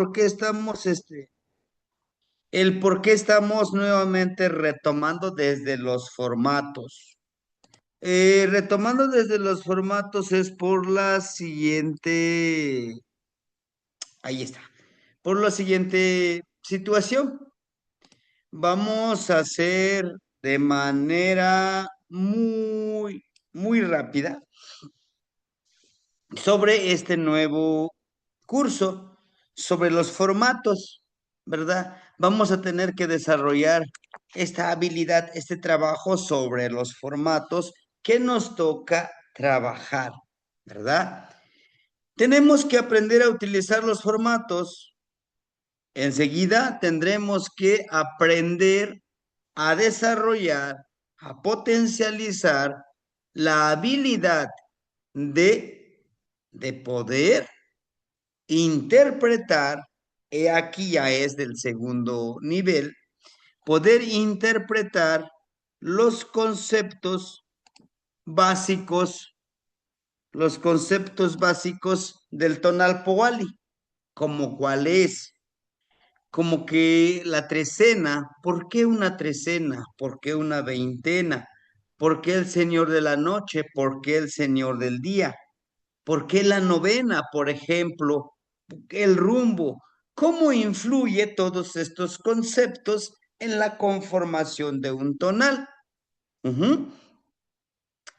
por qué estamos, el por qué estamos nuevamente retomando desde los formatos. Retomando desde los formatos es por la siguiente, ahí está, por la siguiente situación. Vamos a hacer de manera muy rápida sobre este nuevo curso, sobre los formatos, ¿verdad? Vamos a tener que desarrollar esta habilidad, este trabajo sobre los formatos que nos toca trabajar, ¿verdad? Tenemos que aprender a utilizar los formatos. Enseguida tendremos que aprender a desarrollar, a potencializar la habilidad de, de poder interpretar, he aquí ya es del segundo nivel, poder interpretar los conceptos básicos, los conceptos básicos del tonal Powali, como cuál es, como que la trecena, ¿por qué una trecena? ¿Por qué una veintena? ¿Por qué el Señor de la noche? ¿Por qué el Señor del día? ¿Por qué la novena, por ejemplo? El rumbo. ¿Cómo influye todos estos conceptos en la conformación de un tonal? Ujú.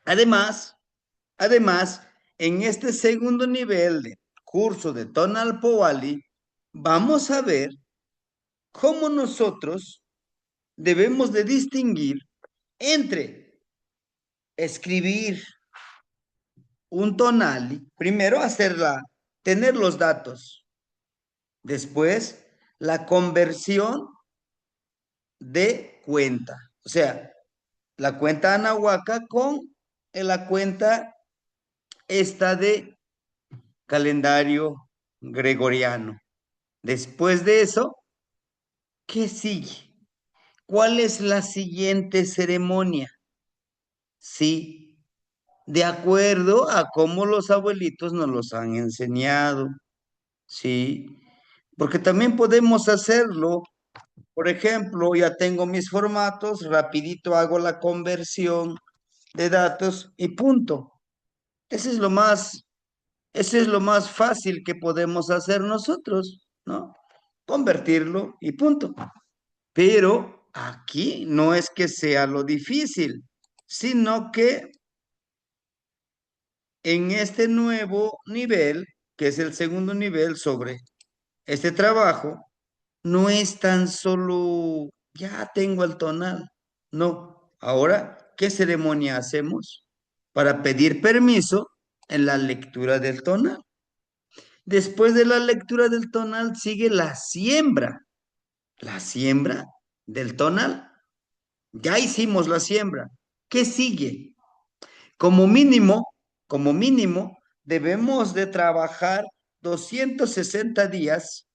Además, además, en este segundo nivel de curso de Tonal Powali, vamos a ver cómo nosotros debemos de distinguir entre escribir un tonal, primero hacerla, tener los datos, después la conversión de cuenta, o sea, la cuenta anahuaca con la cuenta esta de calendario gregoriano. Después de eso, ¿qué sigue? ¿Cuál es la siguiente ceremonia? Sí, de acuerdo a cómo los abuelitos nos los han enseñado, ¿sí? Porque también podemos hacerlo. Por ejemplo, ya tengo mis formatos, rapidito hago la conversión de datos y punto. Ese es lo más, ese es lo más fácil que podemos hacer nosotros, ¿no? Convertirlo y punto. Pero aquí no es que sea lo difícil, sino que en este nuevo nivel, que es el segundo nivel sobre este trabajo, no es tan solo, ya tengo el tonal. No, ahora, ¿qué ceremonia hacemos? Para pedir permiso en la lectura del tonal. Después de la lectura del tonal sigue la siembra del tonal. Ya hicimos la siembra. ¿Qué sigue? Como mínimo, como mínimo, debemos de trabajar 260 días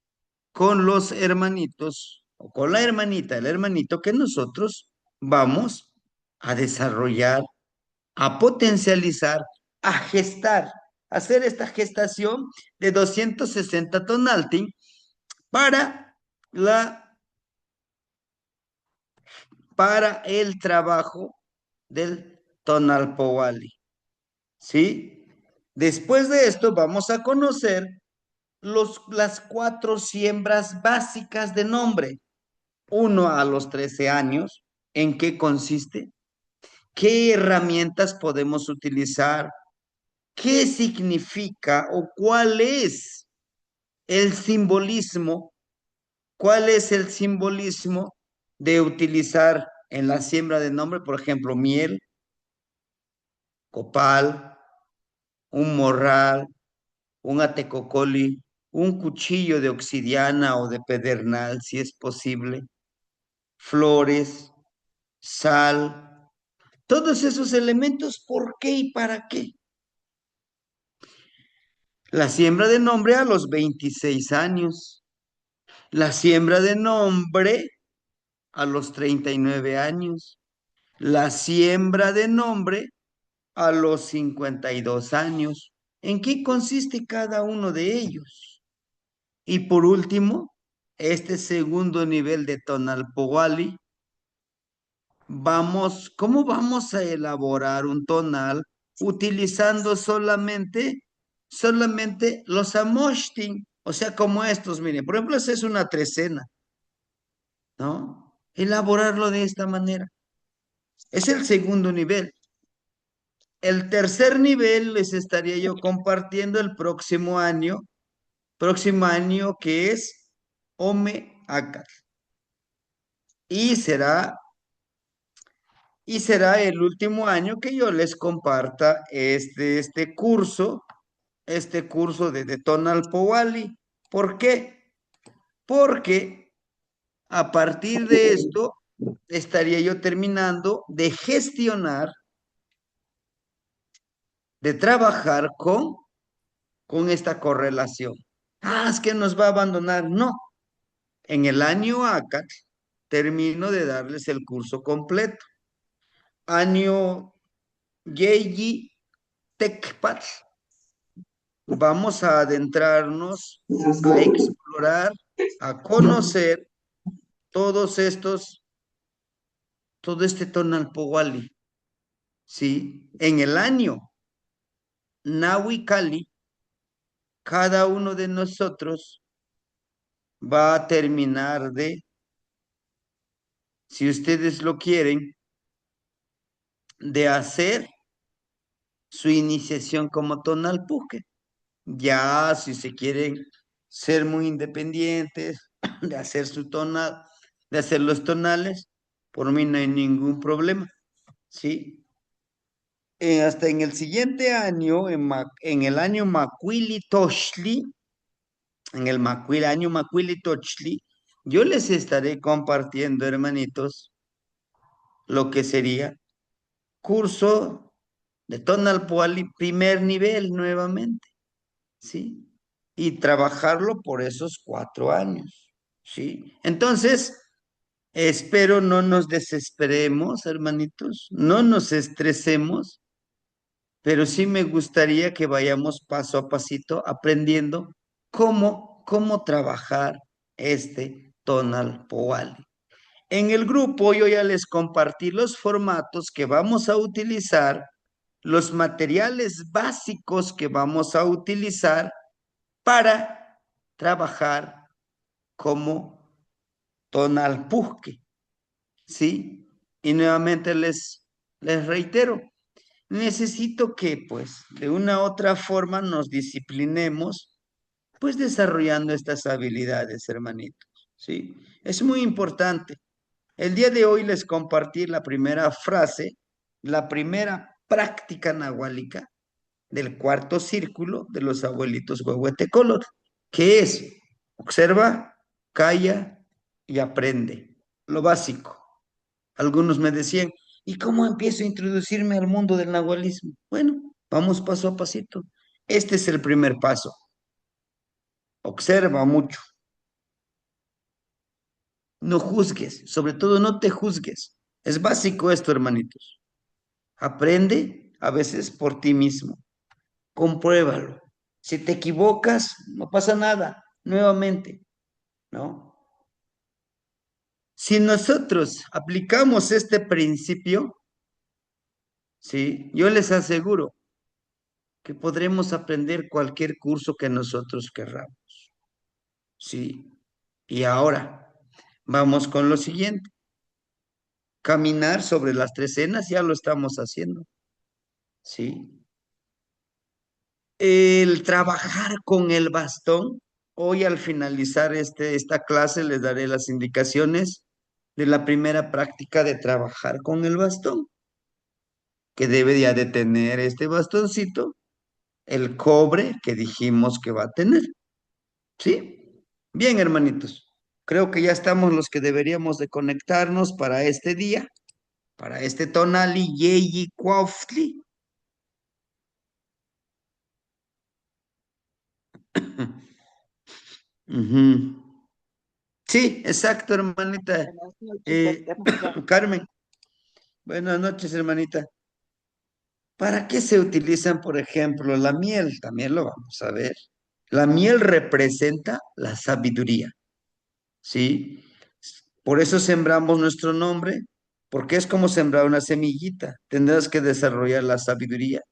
con los hermanitos o con la hermanita, el hermanito que nosotros vamos a desarrollar, a potencializar, a gestar, a hacer esta gestación de 260 tonalty para la para el trabajo del Tonalpowali, ¿sí? Después de esto vamos a conocer las cuatro siembras básicas de nombre. Uno a los 13 años, ¿en qué consiste? ¿Qué herramientas podemos utilizar? ¿Qué significa o cuál es el simbolismo? ¿Cuál es el simbolismo de utilizar en la siembra de nombre, por ejemplo, miel, copal, un morral, un atecocoli, un cuchillo de obsidiana o de pedernal, si es posible, flores, sal, todos esos elementos, ¿por qué y para qué? La siembra de nombre a los 26 años, la siembra de nombre a los 39 años, la siembra de nombre a los 52 años. ¿En qué consiste cada uno de ellos? Y por último, este segundo nivel de tonal ¿cómo vamos a elaborar un tonal utilizando solamente los amoshtin? O sea, como estos, miren, por ejemplo, esa es una trecena, ¿no? Elaborarlo de esta manera. Es el segundo nivel. El tercer nivel les estaría yo compartiendo el próximo año que es Ome Akat. Y será, y será el último año que yo les comparta este curso de Tonal Powali. ¿Por qué? Porque a partir de esto estaría yo terminando de gestionar, de trabajar con esta correlación. Ah, es que nos va a abandonar. No, en el año ACAT termino de darles el curso completo. Año Yeji TechPad. Vamos a adentrarnos, a explorar, a conocer todos estos, todo este Tonalpowali, ¿sí? En el año Nahui Cali, cada uno de nosotros va a terminar si ustedes lo quieren, de hacer su iniciación como tonalpuque. Ya si se quieren ser muy independientes, de hacer su tonal, de hacer los tonales, por mí no hay ningún problema, ¿sí? Hasta en el siguiente año, en el año Macuili Toshli, en el año Macuili Toshli, yo les estaré compartiendo, hermanitos, lo que sería curso de Tonal Puali, primer nivel nuevamente, ¿sí? Y trabajarlo por esos 4 años, ¿sí? Entonces, espero no nos desesperemos, hermanitos, no nos estresemos, pero sí me gustaría que vayamos paso a pasito aprendiendo cómo trabajar este Tonal Powali. En el grupo yo ya les compartí los formatos que vamos a utilizar, los materiales básicos que vamos a utilizar para trabajar como tonalpujque, ¿sí? Y nuevamente les reitero, necesito que pues de una u otra forma nos disciplinemos pues desarrollando estas habilidades, hermanitos, ¿sí? Es muy importante. El día de hoy les compartí la primera frase, la primera práctica nahuálica del cuarto círculo de los abuelitos huehuetecolor, que es observa, calla y aprende. Lo básico. Algunos me decían, ¿y cómo empiezo a introducirme al mundo del nahualismo? Bueno, vamos paso a pasito. Este es el primer paso. Observa mucho. No juzgues, sobre todo no te juzgues. Es básico esto, hermanitos. Aprende a veces por ti mismo. Compruébalo. Si te equivocas, no pasa nada. Nuevamente, ¿no? Si nosotros aplicamos este principio, ¿sí? Yo les aseguro que podremos aprender cualquier curso que nosotros querramos, ¿sí? Y ahora, vamos con lo siguiente. Caminar sobre las tres cenas, ya lo estamos haciendo, ¿sí? El trabajar con el bastón. Hoy al finalizar esta clase les daré las indicaciones de la primera práctica de trabajar con el bastón, que debe ya de tener este bastoncito, el cobre que dijimos que va a tener. ¿Sí? Bien, hermanitos. Creo que ya estamos los que deberíamos de conectarnos para este día, para este tonali yeyi cuautli. Ujú. Sí, exacto, hermanita. Buenas noches, Eh, Edgar. Carmen, buenas noches, hermanita. ¿Para qué se utilizan, por ejemplo, la miel? También lo vamos a ver. La miel representa la sabiduría, ¿sí? Por eso sembramos nuestro nombre, porque es como sembrar una semillita. Tendrás que desarrollar la sabiduría.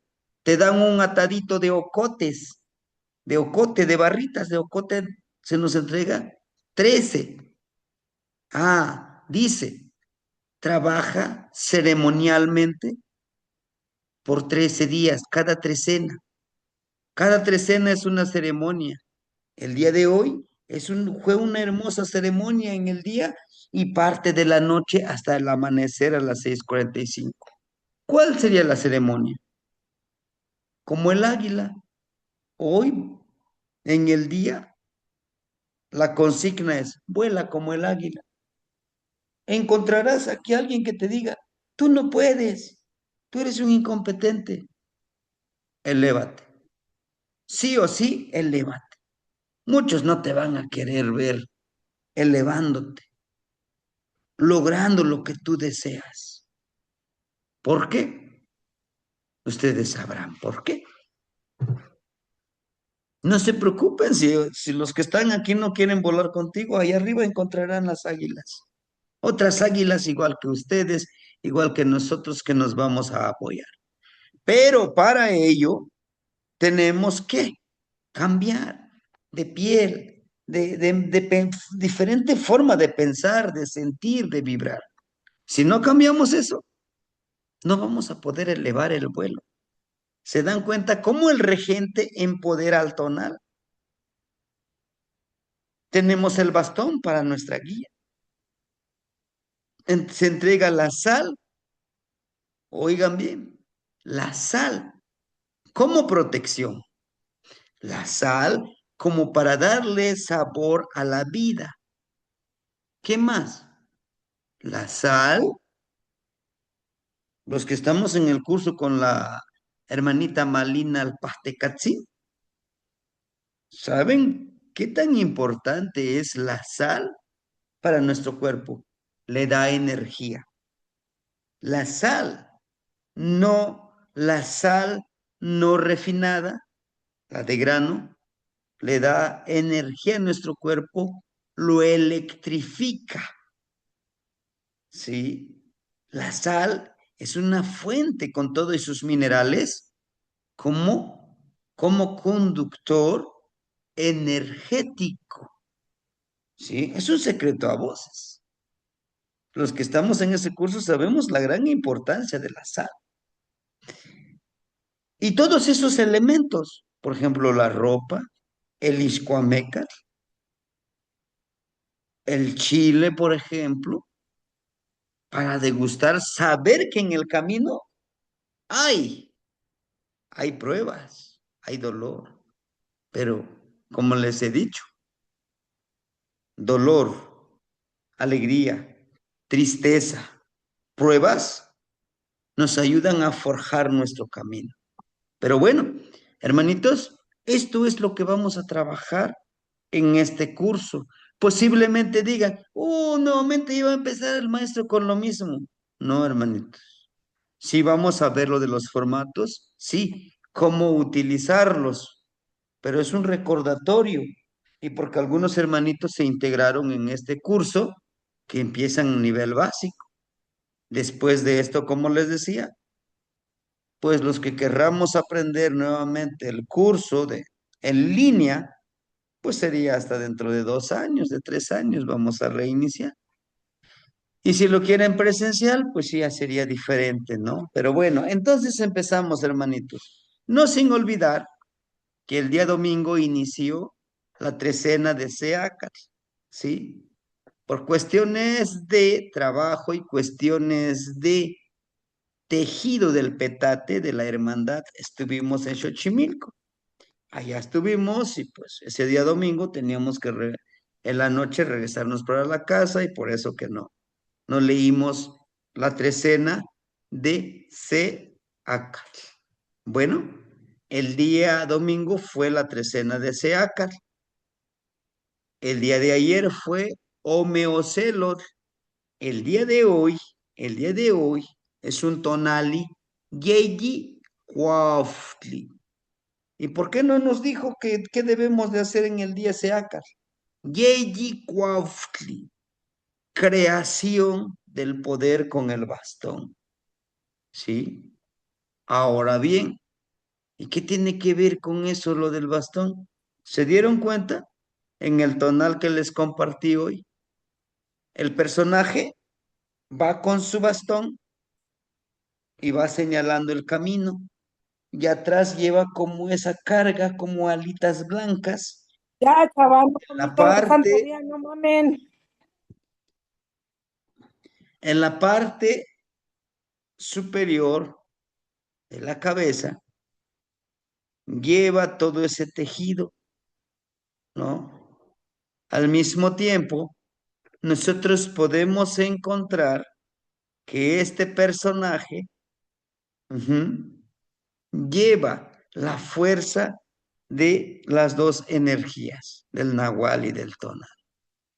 Te dan un atadito de ocotes, de ocote, de barritas de ocote, se nos entrega 13. Dice, trabaja ceremonialmente por 13 días, cada trecena. Cada trecena es una ceremonia. El día de hoy fue una hermosa ceremonia en el día y parte de la noche hasta el amanecer a las 6:45. ¿Cuál sería la ceremonia? Como el águila. Hoy, en el día, la consigna es, vuela como el águila. Encontrarás aquí a alguien que te diga, tú no puedes, tú eres un incompetente. Elévate. Sí o sí, elévate. Muchos no te van a querer ver elevándote, logrando lo que tú deseas. ¿Por qué? Ustedes sabrán por qué. No se preocupen si los que están aquí no quieren volar contigo, ahí arriba encontrarán las águilas. Otras águilas igual que ustedes, igual que nosotros que nos vamos a apoyar. Pero para ello tenemos que cambiar de piel, diferente forma de pensar, de sentir, de vibrar. Si no cambiamos eso, no vamos a poder elevar el vuelo. ¿Se dan cuenta cómo el regente empodera al tonal? Tenemos el bastón para nuestra guía. Se entrega la sal, oigan bien, la sal como protección, la sal como para darle sabor a la vida. ¿Qué más? La sal, los que estamos en el curso con la hermanita Malina Alpastecatzi, ¿saben qué tan importante es la sal para nuestro cuerpo? Le da energía. La sal, la sal no refinada, la de grano, le da energía a nuestro cuerpo, lo electrifica, ¿sí? La sal es una fuente con todos sus minerales como, como conductor energético, ¿sí? Es un secreto a voces. Los que estamos en ese curso sabemos la gran importancia de la sal. Y todos esos elementos, por ejemplo, la ropa, el iscuameca, el chile, por ejemplo, para degustar, saber que en el camino hay, hay pruebas, hay dolor, pero como les he dicho, dolor, alegría, tristeza, pruebas nos ayudan a forjar nuestro camino. Pero bueno, hermanitos, esto es lo que vamos a trabajar en este curso. Posiblemente digan, nuevamente iba a empezar el maestro con lo mismo. No, hermanitos. Sí, vamos a ver lo de los formatos, sí, cómo utilizarlos, pero es un recordatorio. Y porque algunos hermanitos se integraron en este curso que empiezan a nivel básico. Después de esto, como les decía, pues los que querramos aprender nuevamente el curso en línea, pues sería hasta dentro de 2 años, de 3 años, vamos a reiniciar. Y si lo quieren presencial, pues sí, ya sería diferente, ¿no? Pero bueno, entonces empezamos, hermanitos. No sin olvidar que el día domingo inició la trecena de SEACAT, ¿sí? Por cuestiones de trabajo y cuestiones de tejido del petate de la hermandad, estuvimos en Xochimilco. Allá estuvimos y pues ese día domingo teníamos que en la noche regresarnos para la casa y por eso que no leímos la trecena de Seacat. Bueno, el día domingo fue la trecena de Seacat. El día de ayer fue Omeocelot. El día de hoy, el día de hoy es un tonali Yeyi Cuautli. ¿Y por qué no nos dijo qué debemos de hacer en el día Seacar? Yeji Cuauhtli, creación del poder con el bastón. ¿Sí? Ahora bien, ¿y qué tiene que ver con eso lo del bastón? ¿Se dieron cuenta? En el tonal que les compartí hoy, el personaje va con su bastón y va señalando el camino. Y atrás lleva como esa carga, como alitas blancas. Ya, chaval, no En la comí todo el santo parte, día, no mamen. en la parte superior de la cabeza lleva todo ese tejido, ¿no? Al mismo tiempo, nosotros podemos encontrar que este personaje ujú, lleva la fuerza de las dos energías, del Nahual y del Tonal.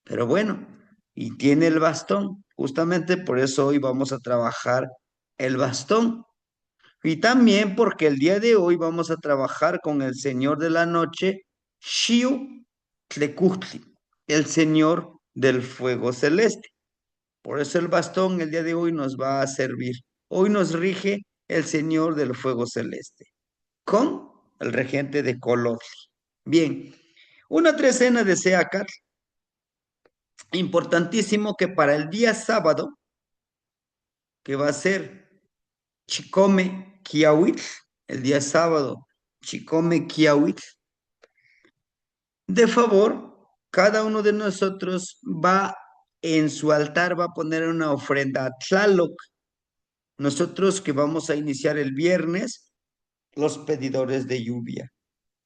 Pero bueno, y tiene el bastón. Justamente por eso hoy vamos a trabajar el bastón. Y también porque el día de hoy vamos a trabajar con el Señor de la Noche, Xiu Tlekuchtli, el Señor del Fuego Celeste. Por eso el bastón el día de hoy nos va a servir. Hoy nos rige el Señor del Fuego Celeste, con el regente de Colodli. Bien, una trecena de Seacat, importantísimo que para el día sábado, que va a ser Chicome Kiawitl, el día sábado, Chicome Kiawitl, de favor, cada uno de nosotros va en su altar, va a poner una ofrenda a Tlaloc. Nosotros que vamos a iniciar el viernes, los pedidores de lluvia.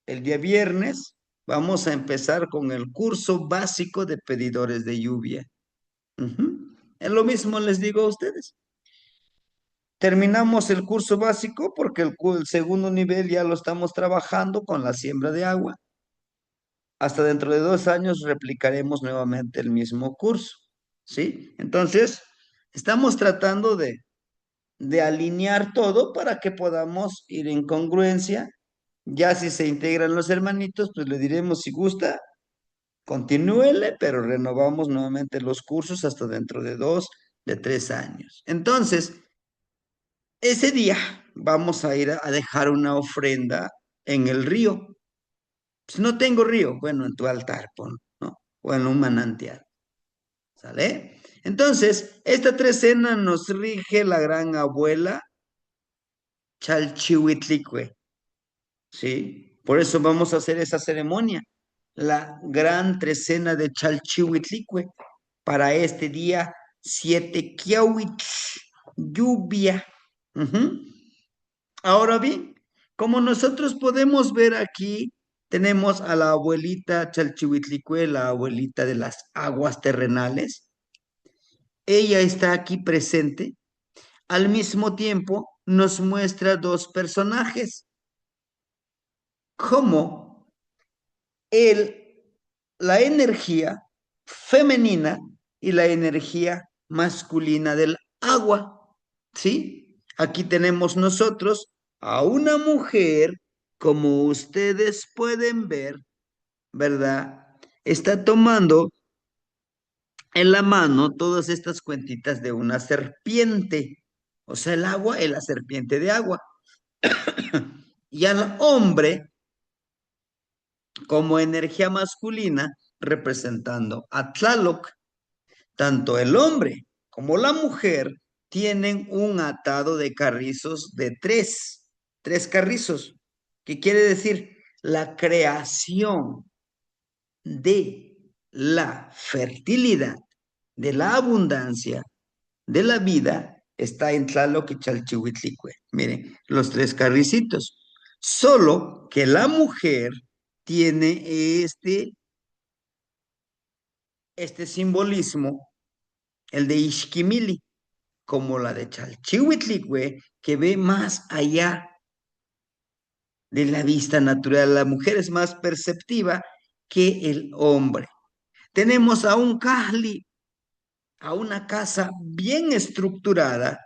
El día viernes vamos a empezar con el curso básico de pedidores de lluvia. Es lo mismo les digo a ustedes. Terminamos el curso básico porque el segundo nivel ya lo estamos trabajando con la siembra de agua. Hasta dentro de 2 años replicaremos nuevamente el mismo curso, ¿sí? Entonces, estamos tratando de alinear todo para que podamos ir en congruencia. Ya si se integran los hermanitos, pues le diremos si gusta, continúele, pero renovamos nuevamente los cursos hasta dentro de 2, de 3 años. Entonces, ese día vamos a ir a dejar una ofrenda en el río. Pues no tengo río, bueno, en tu altar, pon, ¿no? O en un manantial, ¿sale? Entonces, esta trecena nos rige la gran abuela Chalchihuitlicue, ¿sí? Por eso vamos a hacer esa ceremonia, la gran trecena de Chalchihuitlicue, para este día 7 Kiawitl, lluvia. Ujú. Ahora bien, como nosotros podemos ver aquí, tenemos a la abuelita Chalchihuitlicue, la abuelita de las aguas terrenales. Ella está aquí presente. Al mismo tiempo, nos muestra dos personajes, como el, la energía femenina y la energía masculina del agua. ¿Sí? Aquí tenemos nosotros a una mujer, como ustedes pueden ver, ¿verdad? Está tomando en la mano todas estas cuentitas de una serpiente. O sea, el agua es la serpiente de agua. Y al hombre como energía masculina representando a Tlaloc. Tanto el hombre como la mujer tienen un atado de carrizos de tres carrizos, que quiere decir la creación de la fertilidad, de la abundancia, de la vida, está en Tlaloc y Chalchihuitlicue. Miren, los tres carricitos. Solo que la mujer tiene este simbolismo, el de Ishquimili, como la de Chalchihuitlicue, que ve más allá de la vista natural. La mujer es más perceptiva que el hombre. Tenemos a un Kahli, a una casa bien estructurada,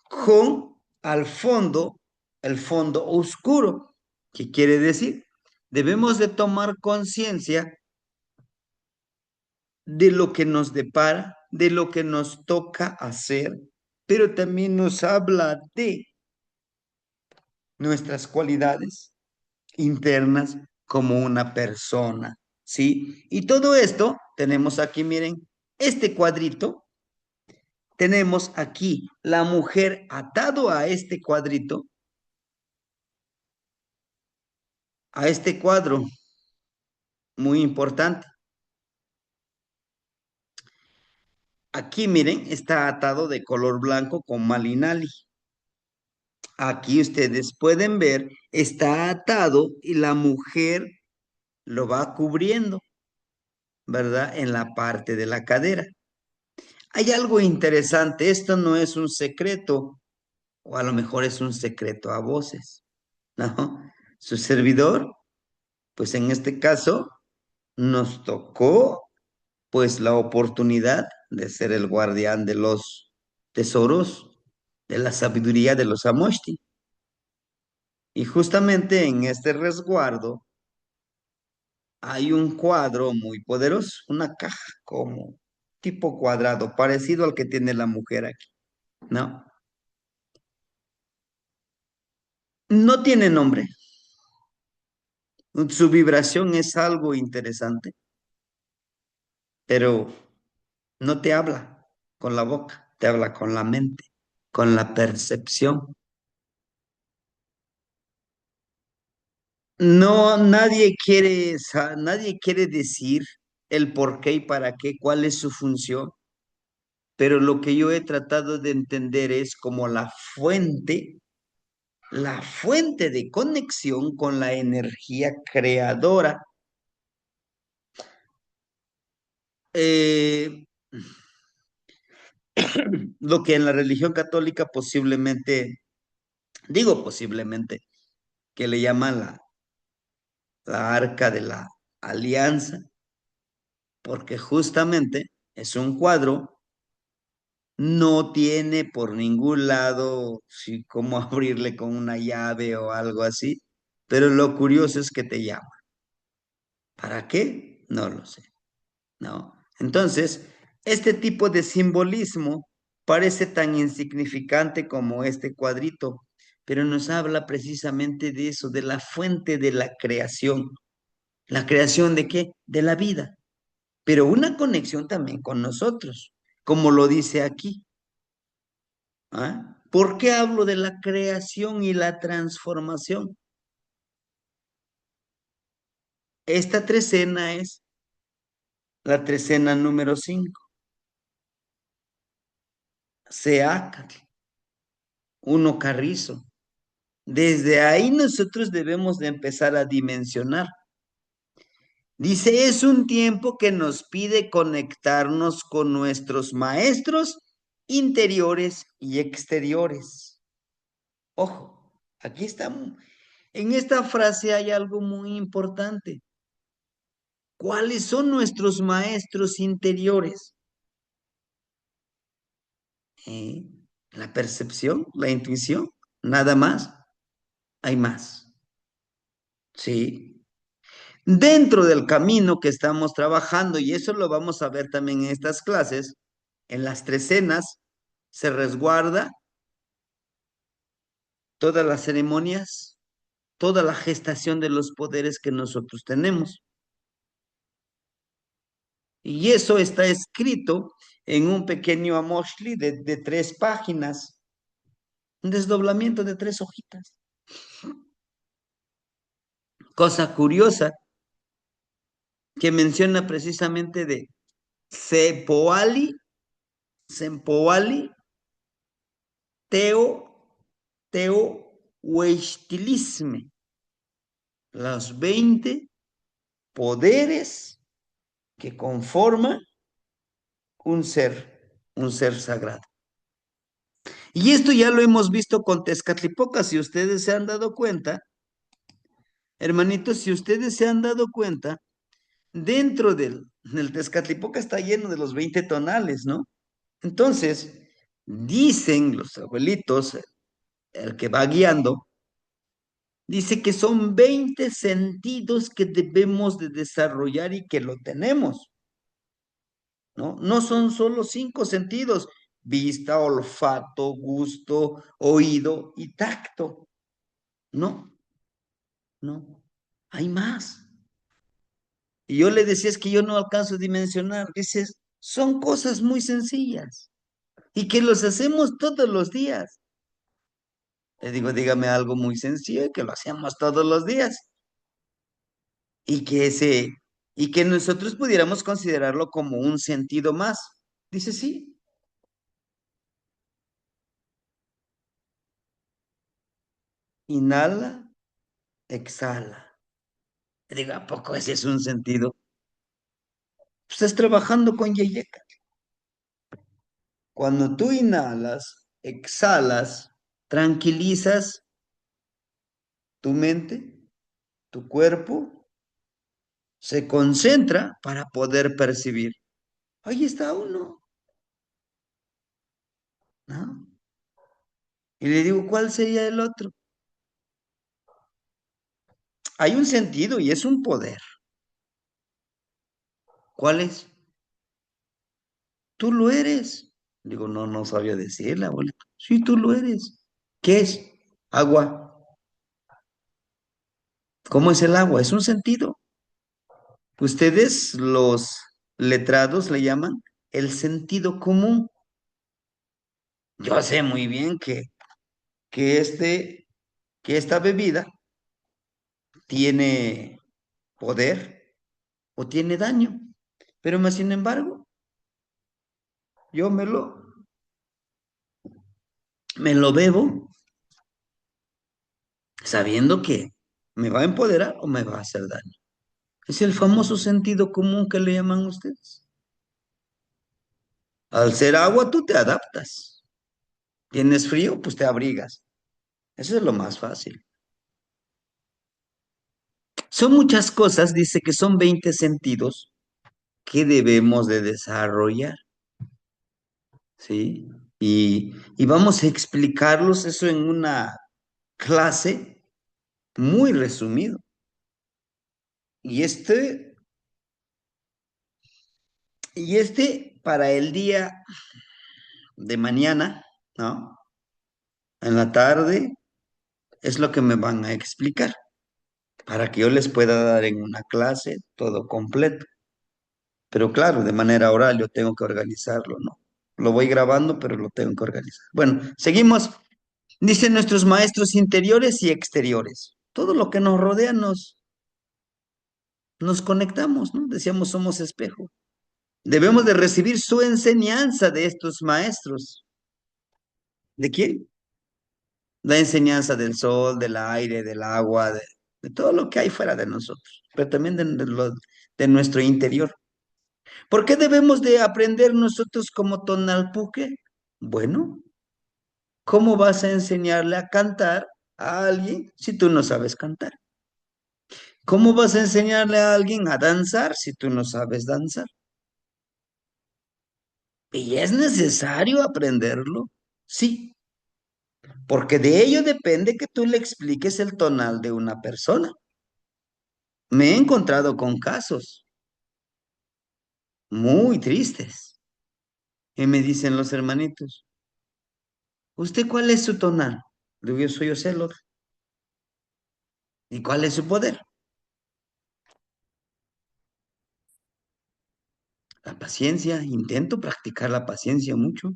con al fondo, el fondo oscuro. ¿Qué quiere decir? Debemos de tomar conciencia de lo que nos depara, de lo que nos toca hacer, pero también nos habla de nuestras cualidades internas como una persona, ¿sí? Y todo esto tenemos aquí, miren, este cuadrito, tenemos aquí la mujer atado a este cuadrito, a este cuadro, muy importante. Aquí, miren, está atado de color blanco con malinali. Aquí ustedes pueden ver, está atado y la mujer lo va cubriendo, ¿verdad? En la parte de la cadera. Hay algo interesante, esto no es un secreto, o a lo mejor es un secreto a voces, ¿no? Su servidor, pues en este caso, nos tocó, pues, la oportunidad de ser el guardián de los tesoros, de la sabiduría de los Amoshti. Y justamente en este resguardo hay un cuadro muy poderoso, una caja como tipo cuadrado, parecido al que tiene la mujer aquí, ¿no? No tiene nombre. Su vibración es algo interesante, pero no te habla con la boca, te habla con la mente, con la percepción. No, nadie quiere decir el por qué y para qué, cuál es su función, pero lo que yo he tratado de entender es como la fuente de conexión con la energía creadora. Eh, lo que en la religión católica posiblemente, digo posiblemente, que le llaman la arca de la alianza, porque justamente es un cuadro, no tiene por ningún lado sí, cómo abrirle con una llave o algo así, pero lo curioso es que te llama. ¿Para qué? No lo sé, ¿no? Entonces, este tipo de simbolismo parece tan insignificante como este cuadrito, pero nos habla precisamente de eso, de la fuente de la creación. ¿La creación de qué? De la vida, pero una conexión también con nosotros, como lo dice aquí. ¿Ah? ¿Por qué hablo de la creación y la transformación? Esta trecena es la trecena número 5, Seacatl, uno carrizo. Desde ahí nosotros debemos de empezar a dimensionar. Dice, es un tiempo que nos pide conectarnos con nuestros maestros interiores y exteriores. Ojo, aquí está, en esta frase hay algo muy importante. ¿Cuáles son nuestros maestros interiores? ¿Eh? La percepción, la intuición, nada más, hay más. Sí. Dentro del camino que estamos trabajando, y eso lo vamos a ver también en estas clases, en las trecenas se resguarda todas las ceremonias, toda la gestación de los poderes que nosotros tenemos. Y eso está escrito en un pequeño amoshli de 3 páginas, un desdoblamiento de 3 hojitas. Cosa curiosa que menciona precisamente de Sepoali, Sempoali, Teo, Teo, Huestilisme, los 20 poderes que conforman un ser sagrado. Y esto ya lo hemos visto con Tezcatlipoca, si ustedes se han dado cuenta, hermanitos, si ustedes se han dado cuenta, dentro del Tezcatlipoca está lleno de los 20 tonales, ¿no? Entonces, dicen los abuelitos, el que va guiando, Dice que son 20 sentidos que debemos de desarrollar y que lo tenemos, ¿no? No son solo 5 sentidos: vista, olfato, gusto, oído y tacto. No, no, hay más. Y yo le decía, es que yo no alcanzo a dimensionar. Dices, son cosas muy sencillas y que los hacemos todos los días. Le digo, dígame algo muy sencillo y que lo hacemos todos los días y que y que nosotros pudiéramos considerarlo como un sentido más. Dice, sí, inhala, exhala. Le digo, ¿a poco ese es un sentido? Estás trabajando con Yeyeka. Cuando tú inhalas, exhalas, tranquilizas tu mente, tu cuerpo, se concentra para poder percibir. Ahí está uno, ¿no? Y le digo, ¿cuál sería el otro? Hay un sentido y es un poder. ¿Cuál es? Tú lo eres. Digo, no, no sabía decirle, abuelito. Sí, tú lo eres. ¿Qué es? Agua. ¿Cómo es el agua? Es un sentido. Ustedes, los letrados, le llaman el sentido común. Yo sé muy bien que, este, que esta bebida tiene poder o tiene daño, pero más sin embargo, yo me lo bebo sabiendo que me va a empoderar o me va a hacer daño. Es el famoso sentido común que le llaman ustedes. Al ser agua, tú te adaptas. Tienes frío, pues te abrigas. Eso es lo más fácil. Son muchas cosas, dice que son 20 sentidos que debemos de desarrollar, ¿sí? Y vamos a explicarlos eso en una clase muy resumido. Y para el día de mañana, ¿no? En la tarde es lo que me van a explicar para que yo les pueda dar en una clase todo completo. Pero claro, de manera oral yo tengo que organizarlo, ¿no? Lo voy grabando, pero lo tengo que organizar. Bueno, seguimos. Dicen nuestros maestros interiores y exteriores. Todo lo que nos rodea nos conectamos, ¿no? Decíamos, somos espejo. Debemos de recibir su enseñanza de estos maestros. ¿De quién? La enseñanza del sol, del aire, del agua, de todo lo que hay fuera de nosotros, pero también de nuestro interior. ¿Por qué debemos de aprender nosotros como Tonalpuque? Bueno, ¿cómo vas a enseñarle a cantar a alguien si tú no sabes cantar? ¿Cómo vas a enseñarle a alguien a danzar si tú no sabes danzar? ¿Y es necesario aprenderlo? Sí, porque de ello depende que tú le expliques el tonal de una persona. Me he encontrado con casos muy tristes y me dicen los hermanitos, ¿usted cuál es su tonal? Le digo, yo soy Ocelot. ¿Y cuál es su poder? La paciencia. Intento practicar la paciencia mucho.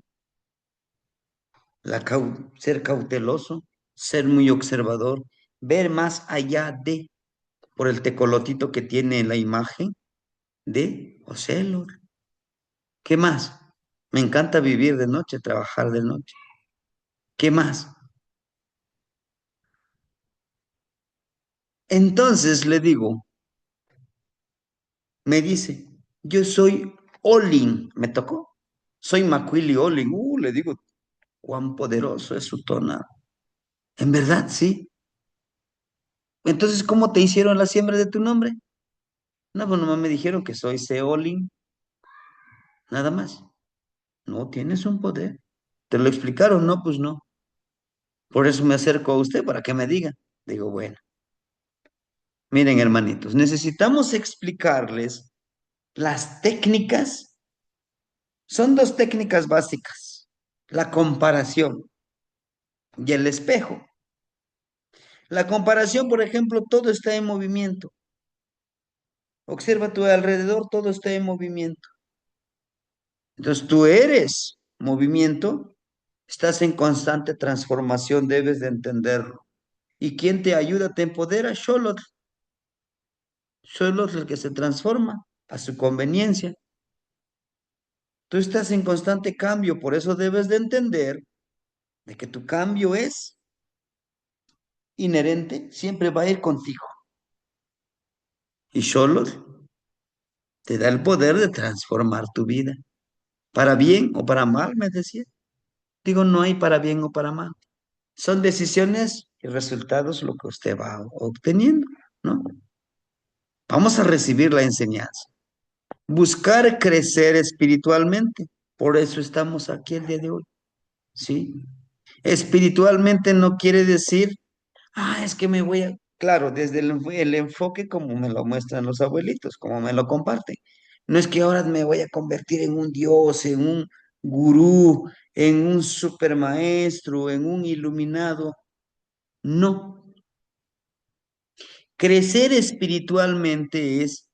Ser cauteloso, ser muy observador, ver más allá de, por el tecolotito que tiene la imagen de Ocelot. ¿Qué más? Me encanta vivir de noche, trabajar de noche. ¿Qué más? Entonces le digo, me dice, yo soy Olin, ¿me tocó? Soy Macuili Olin. Le digo, cuán poderoso es su tona. En verdad, sí. Entonces, ¿cómo te hicieron la siembra de tu nombre? No, pues nomás me dijeron que soy Seolin, nada más. No, tienes un poder. ¿Te lo explicaron? No, pues no. Por eso me acerco a usted para que me diga. Digo, bueno, miren hermanitos, necesitamos explicarles las técnicas. Son dos técnicas básicas, la comparación y el espejo. La comparación, por ejemplo, todo está en movimiento. Observa a tu alrededor, todo está en movimiento. Entonces tú eres movimiento, estás en constante transformación, debes de entenderlo. ¿Y quién te ayuda, te empodera? Xolotl. Xolotl el que se transforma a su conveniencia. Tú estás en constante cambio, por eso debes de entender de que tu cambio es inherente, siempre va a ir contigo. Y Xolotl te da el poder de transformar tu vida, para bien o para mal, me decía. Digo, no hay para bien o para mal. Son decisiones y resultados lo que usted va obteniendo, ¿no? Vamos a recibir la enseñanza. Buscar crecer espiritualmente. Por eso estamos aquí el día de hoy, ¿sí? Espiritualmente no quiere decir, es que me voy a... Claro, desde el enfoque como me lo muestran los abuelitos, como me lo comparten. No es que ahora me voy a convertir en un dios, en un gurú, en un supermaestro, en un iluminado. No. Crecer espiritualmente es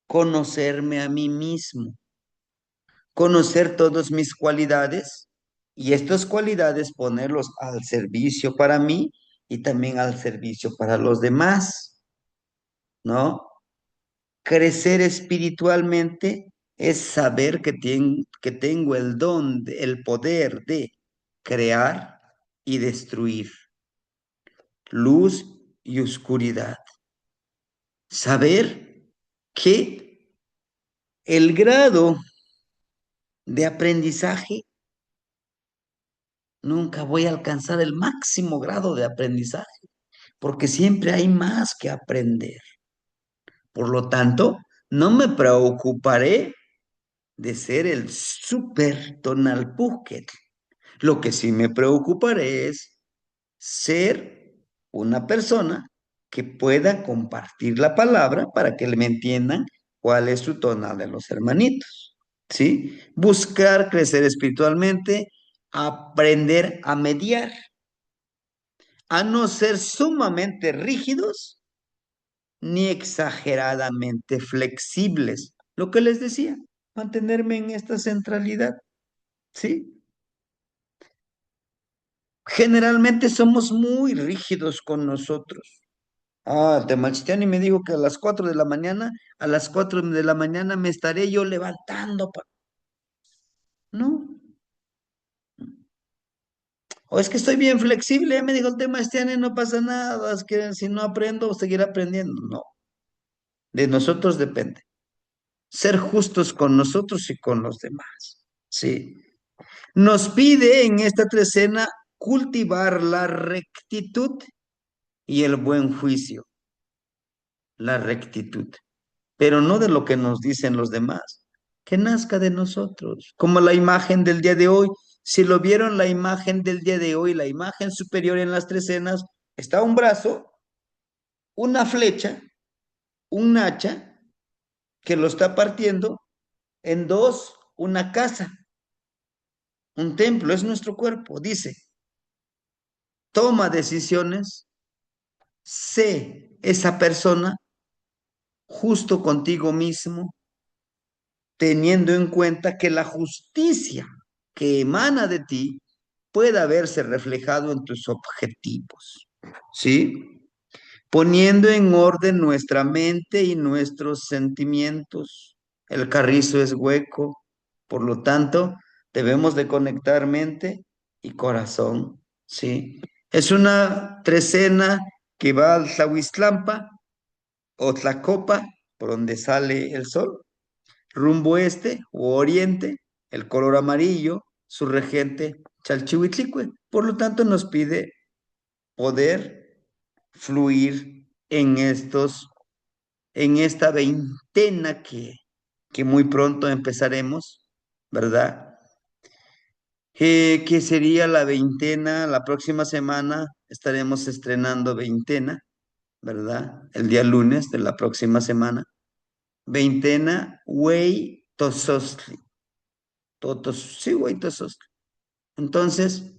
conocerme a mí mismo, conocer todas mis cualidades y estas cualidades ponerlos al servicio para mí y también al servicio para los demás, ¿no? Crecer espiritualmente es saber que tengo el don, el poder de crear y destruir, luz y oscuridad. Saber que el grado de aprendizaje, nunca voy a alcanzar el máximo grado de aprendizaje, porque siempre hay más que aprender. Por lo tanto, no me preocuparé de ser el super Tonalpúquetl. Lo que sí me preocuparé es ser una persona que pueda compartir la palabra para que me entiendan cuál es su tonal de los hermanitos. ¿Sí? Buscar crecer espiritualmente, aprender a mediar, a no ser sumamente rígidos ni exageradamente flexibles. Lo que les decía, mantenerme en esta centralidad, ¿sí? Generalmente somos muy rígidos con nosotros. Temalchitiani me dijo que a las 4 de la mañana, a las 4 de la mañana me estaré yo levantando. No, o es que estoy bien flexible, me dijo el tema este año, no pasa nada, es que si no aprendo, seguiré aprendiendo. No, de nosotros depende. Ser justos con nosotros y con los demás. Sí. Nos pide en esta trecena cultivar la rectitud y el buen juicio. La rectitud, pero no de lo que nos dicen los demás, que nazca de nosotros, como la imagen del día de hoy. Si lo vieron, la imagen del día de hoy, la imagen superior en las trecenas, está un brazo, una flecha, un hacha que lo está partiendo en dos, una casa, un templo, es nuestro cuerpo. Dice, toma decisiones, sé esa persona justo contigo mismo, teniendo en cuenta que la justicia que emana de ti pueda verse reflejado en tus objetivos, ¿sí? Poniendo en orden nuestra mente y nuestros sentimientos. El carrizo es hueco, por lo tanto, debemos de conectar mente y corazón, ¿sí? Es una trecena que va al Tlahuistlampa o Tlacopa, por donde sale el sol, rumbo este o oriente, el color amarillo, su regente Chalchihuitlicue. Por lo tanto, nos pide poder fluir en esta veintena que muy pronto empezaremos, ¿verdad? que sería la veintena, la próxima semana estaremos estrenando veintena, ¿verdad? El día lunes de la próxima semana. Veintena, Wey Tosostli. Sí, Wey Tosostli. Entonces,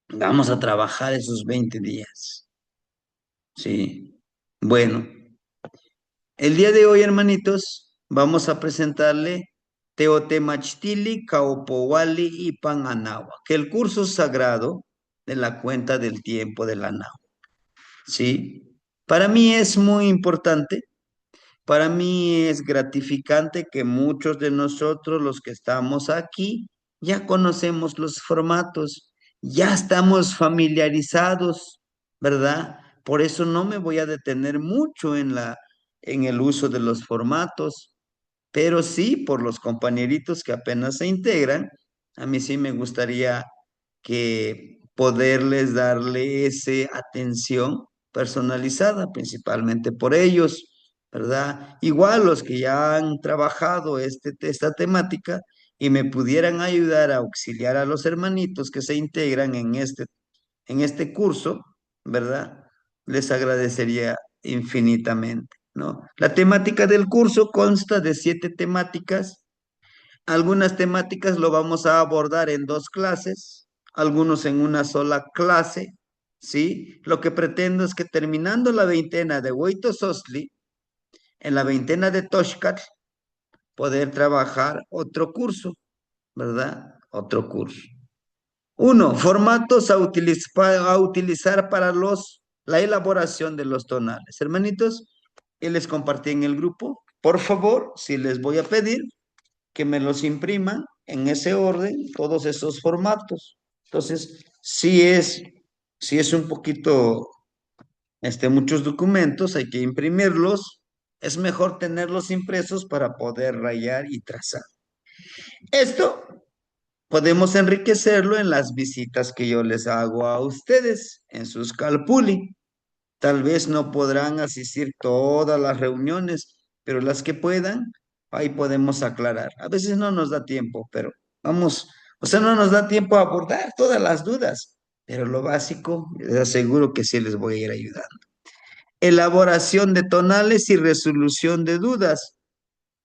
vamos a trabajar esos 20 días. Sí. Bueno, el día de hoy, hermanitos, vamos a presentarle Teotemachtili, Kaopowali y Pananagua, que el curso sagrado de la cuenta del tiempo de la Nahua. ¿Sí? Para mí es muy importante. Para mí es gratificante que muchos de nosotros, los que estamos aquí, ya conocemos los formatos, ya estamos familiarizados, ¿verdad? Por eso no me voy a detener mucho en el uso de los formatos, pero sí por los compañeritos que apenas se integran, a mí sí me gustaría que poderles darle esa atención personalizada, principalmente por ellos, ¿verdad? Igual los que ya han trabajado esta temática y me pudieran ayudar a auxiliar a los hermanitos que se integran en este curso, ¿verdad? Les agradecería infinitamente, ¿no? La temática del curso consta de 7 temáticas. Algunas temáticas lo vamos a abordar en 2 clases, algunos en una sola clase, ¿sí? Lo que pretendo es que terminando la veintena de Hueytosostli, en la veintena de Toshkat, poder trabajar otro curso, ¿verdad? Otro curso. Uno, formatos a utilizar para la elaboración de los tonales. Hermanitos, y les compartí en el grupo. Por favor, si les voy a pedir que me los impriman en ese orden, todos esos formatos. Entonces, sí es un poquito, muchos documentos, hay que imprimirlos. Es mejor tenerlos impresos para poder rayar y trazar. Esto podemos enriquecerlo en las visitas que yo les hago a ustedes en sus calpuli. Tal vez no podrán asistir todas las reuniones, pero las que puedan, ahí podemos aclarar. A veces no nos da tiempo, pero vamos, o sea, no nos da tiempo a abordar todas las dudas, pero lo básico, les aseguro que sí les voy a ir ayudando. Elaboración de tonales y resolución de dudas.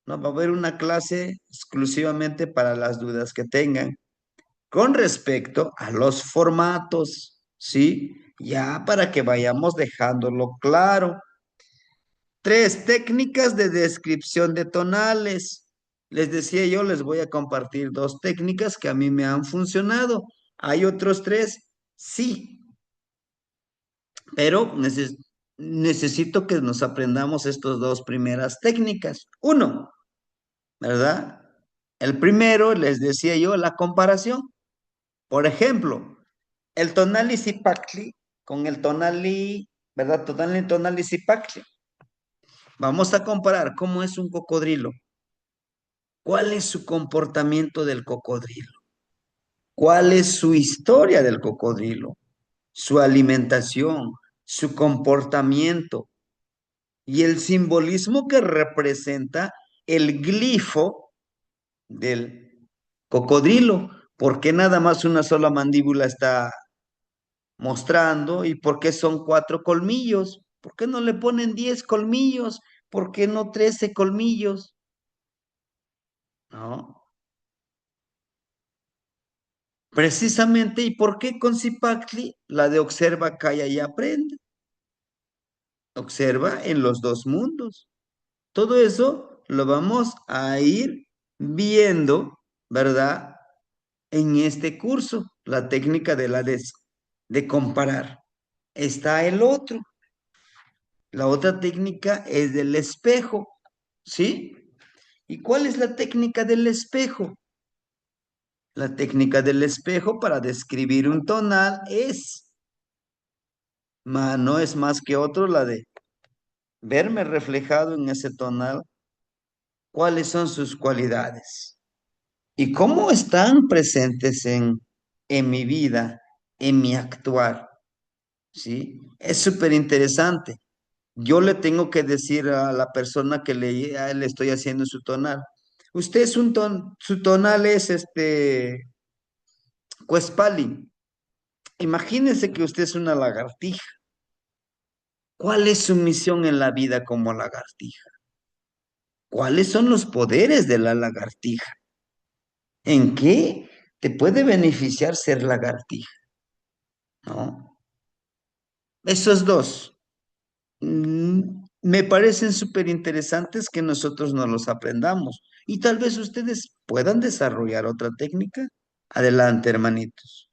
No va a haber una clase exclusivamente para las dudas que tengan. Con respecto a los formatos, ¿sí? Ya para que vayamos dejándolo claro. 3, técnicas de descripción de tonales. Les decía yo, les voy a compartir 2 técnicas que a mí me han funcionado. ¿Hay otros 3? Sí, pero necesito que nos aprendamos estas 2 primeras técnicas. Uno, ¿verdad? El primero, les decía yo, la comparación. Por ejemplo, el tonal Isipactli con el tonal, ¿verdad? Tonal Isipactli. Vamos a comparar cómo es un cocodrilo. ¿Cuál es su comportamiento del cocodrilo? ¿Cuál es su historia del cocodrilo? Su alimentación, su comportamiento y el simbolismo que representa el glifo del cocodrilo. ¿Por qué nada más una sola mandíbula está mostrando y por qué son 4 colmillos? ¿Por qué no le ponen 10 colmillos? ¿Por qué no 13 colmillos? ¿No? Precisamente, ¿y por qué con Zipactli la de observa, calla y aprende? Observa en los 2 mundos. Todo eso lo vamos a ir viendo, ¿verdad? En este curso, la técnica de comparar. Está el otro. La otra técnica es del espejo, ¿sí? ¿Y cuál es la técnica del espejo? La técnica del espejo para describir un tonal no es más que otro la de verme reflejado en ese tonal, cuáles son sus cualidades y cómo están presentes en mi vida, en mi actuar, ¿sí? Es súper interesante. Yo le tengo que decir a la persona que le estoy haciendo su tonal, Usted es su tonal es Cuespali. Imagínese que usted es una lagartija. ¿Cuál es su misión en la vida como lagartija? ¿Cuáles son los poderes de la lagartija? ¿En qué te puede beneficiar ser lagartija? ¿No? Esos dos me parecen súper interesantes que nosotros nos los aprendamos y tal vez ustedes puedan desarrollar otra técnica. Adelante, hermanitos.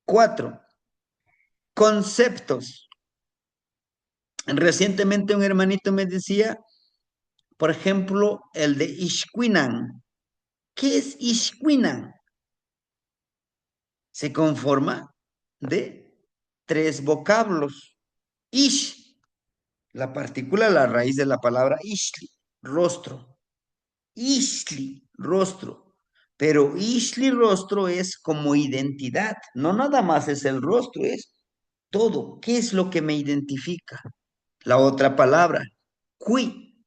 Cuatro, conceptos. Recientemente un hermanito me decía, por ejemplo, el de Ishquinan. ¿Qué es Ishquinan? Se conforma de tres vocablos. Ish, la partícula, la raíz de la palabra Ishli, rostro. Ishli, rostro. Pero Ishli, rostro es como identidad. No nada más es el rostro, es todo. ¿Qué es lo que me identifica? La otra palabra, qui.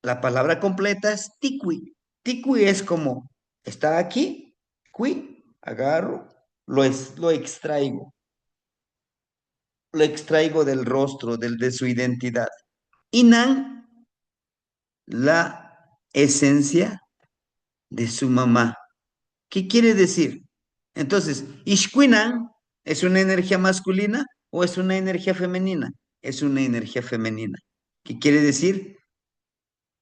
La palabra completa es tiqui. Tiqui es como, está aquí, qui, agarro, lo extraigo del rostro, de su identidad. Inan, la esencia de su mamá. ¿Qué quiere decir? Entonces, Ishquinan es una energía masculina o es una energía femenina? Es una energía femenina. ¿Qué quiere decir?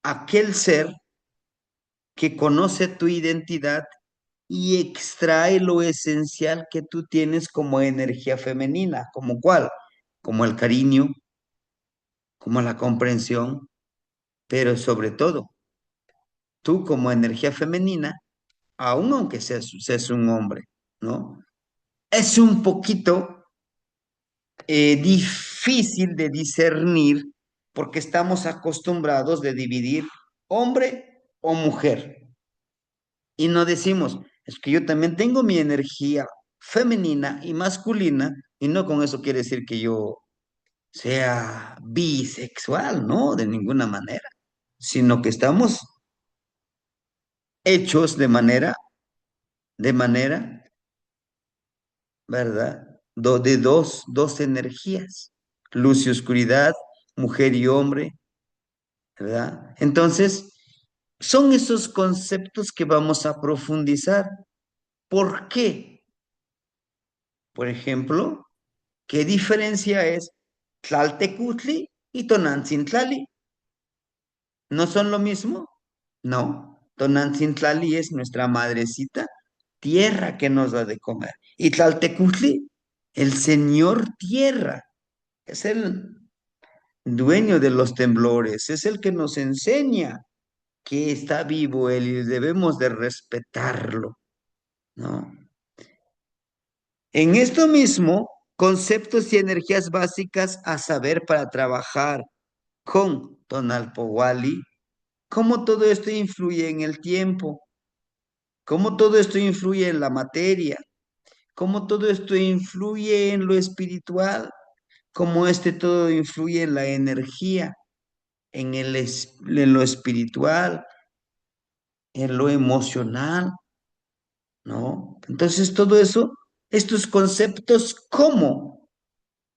Aquel ser que conoce tu identidad y extrae lo esencial que tú tienes como energía femenina. ¿Como cuál? Como el cariño, como la comprensión, pero sobre todo, tú como energía femenina, aun aunque seas un hombre, ¿no? Es un poquito difícil de discernir porque estamos acostumbrados de dividir hombre o mujer. Y no decimos, es que yo también tengo mi energía femenina y masculina, y no con eso quiere decir que yo sea bisexual, no, de ninguna manera, sino que estamos hechos de manera, ¿verdad? De dos energías, luz y oscuridad, mujer y hombre, ¿verdad? Entonces, son esos conceptos que vamos a profundizar. ¿Por qué? Por ejemplo, ¿qué diferencia es Tlaltecutli y Tonantzin-Tlali? ¿No son lo mismo? No. Tonantzin-Tlali es nuestra madrecita tierra que nos da de comer. Y Tlaltecutli, el señor tierra, es el dueño de los temblores, es el que nos enseña que está vivo él y debemos de respetarlo, ¿no? En esto mismo, conceptos y energías básicas a saber para trabajar con Tonalpowali, cómo todo esto influye en el tiempo, cómo todo esto influye en la materia, cómo todo esto influye en lo espiritual, cómo este todo influye en la energía, en lo espiritual, en lo emocional, ¿no? Entonces todo eso, estos conceptos, ¿cómo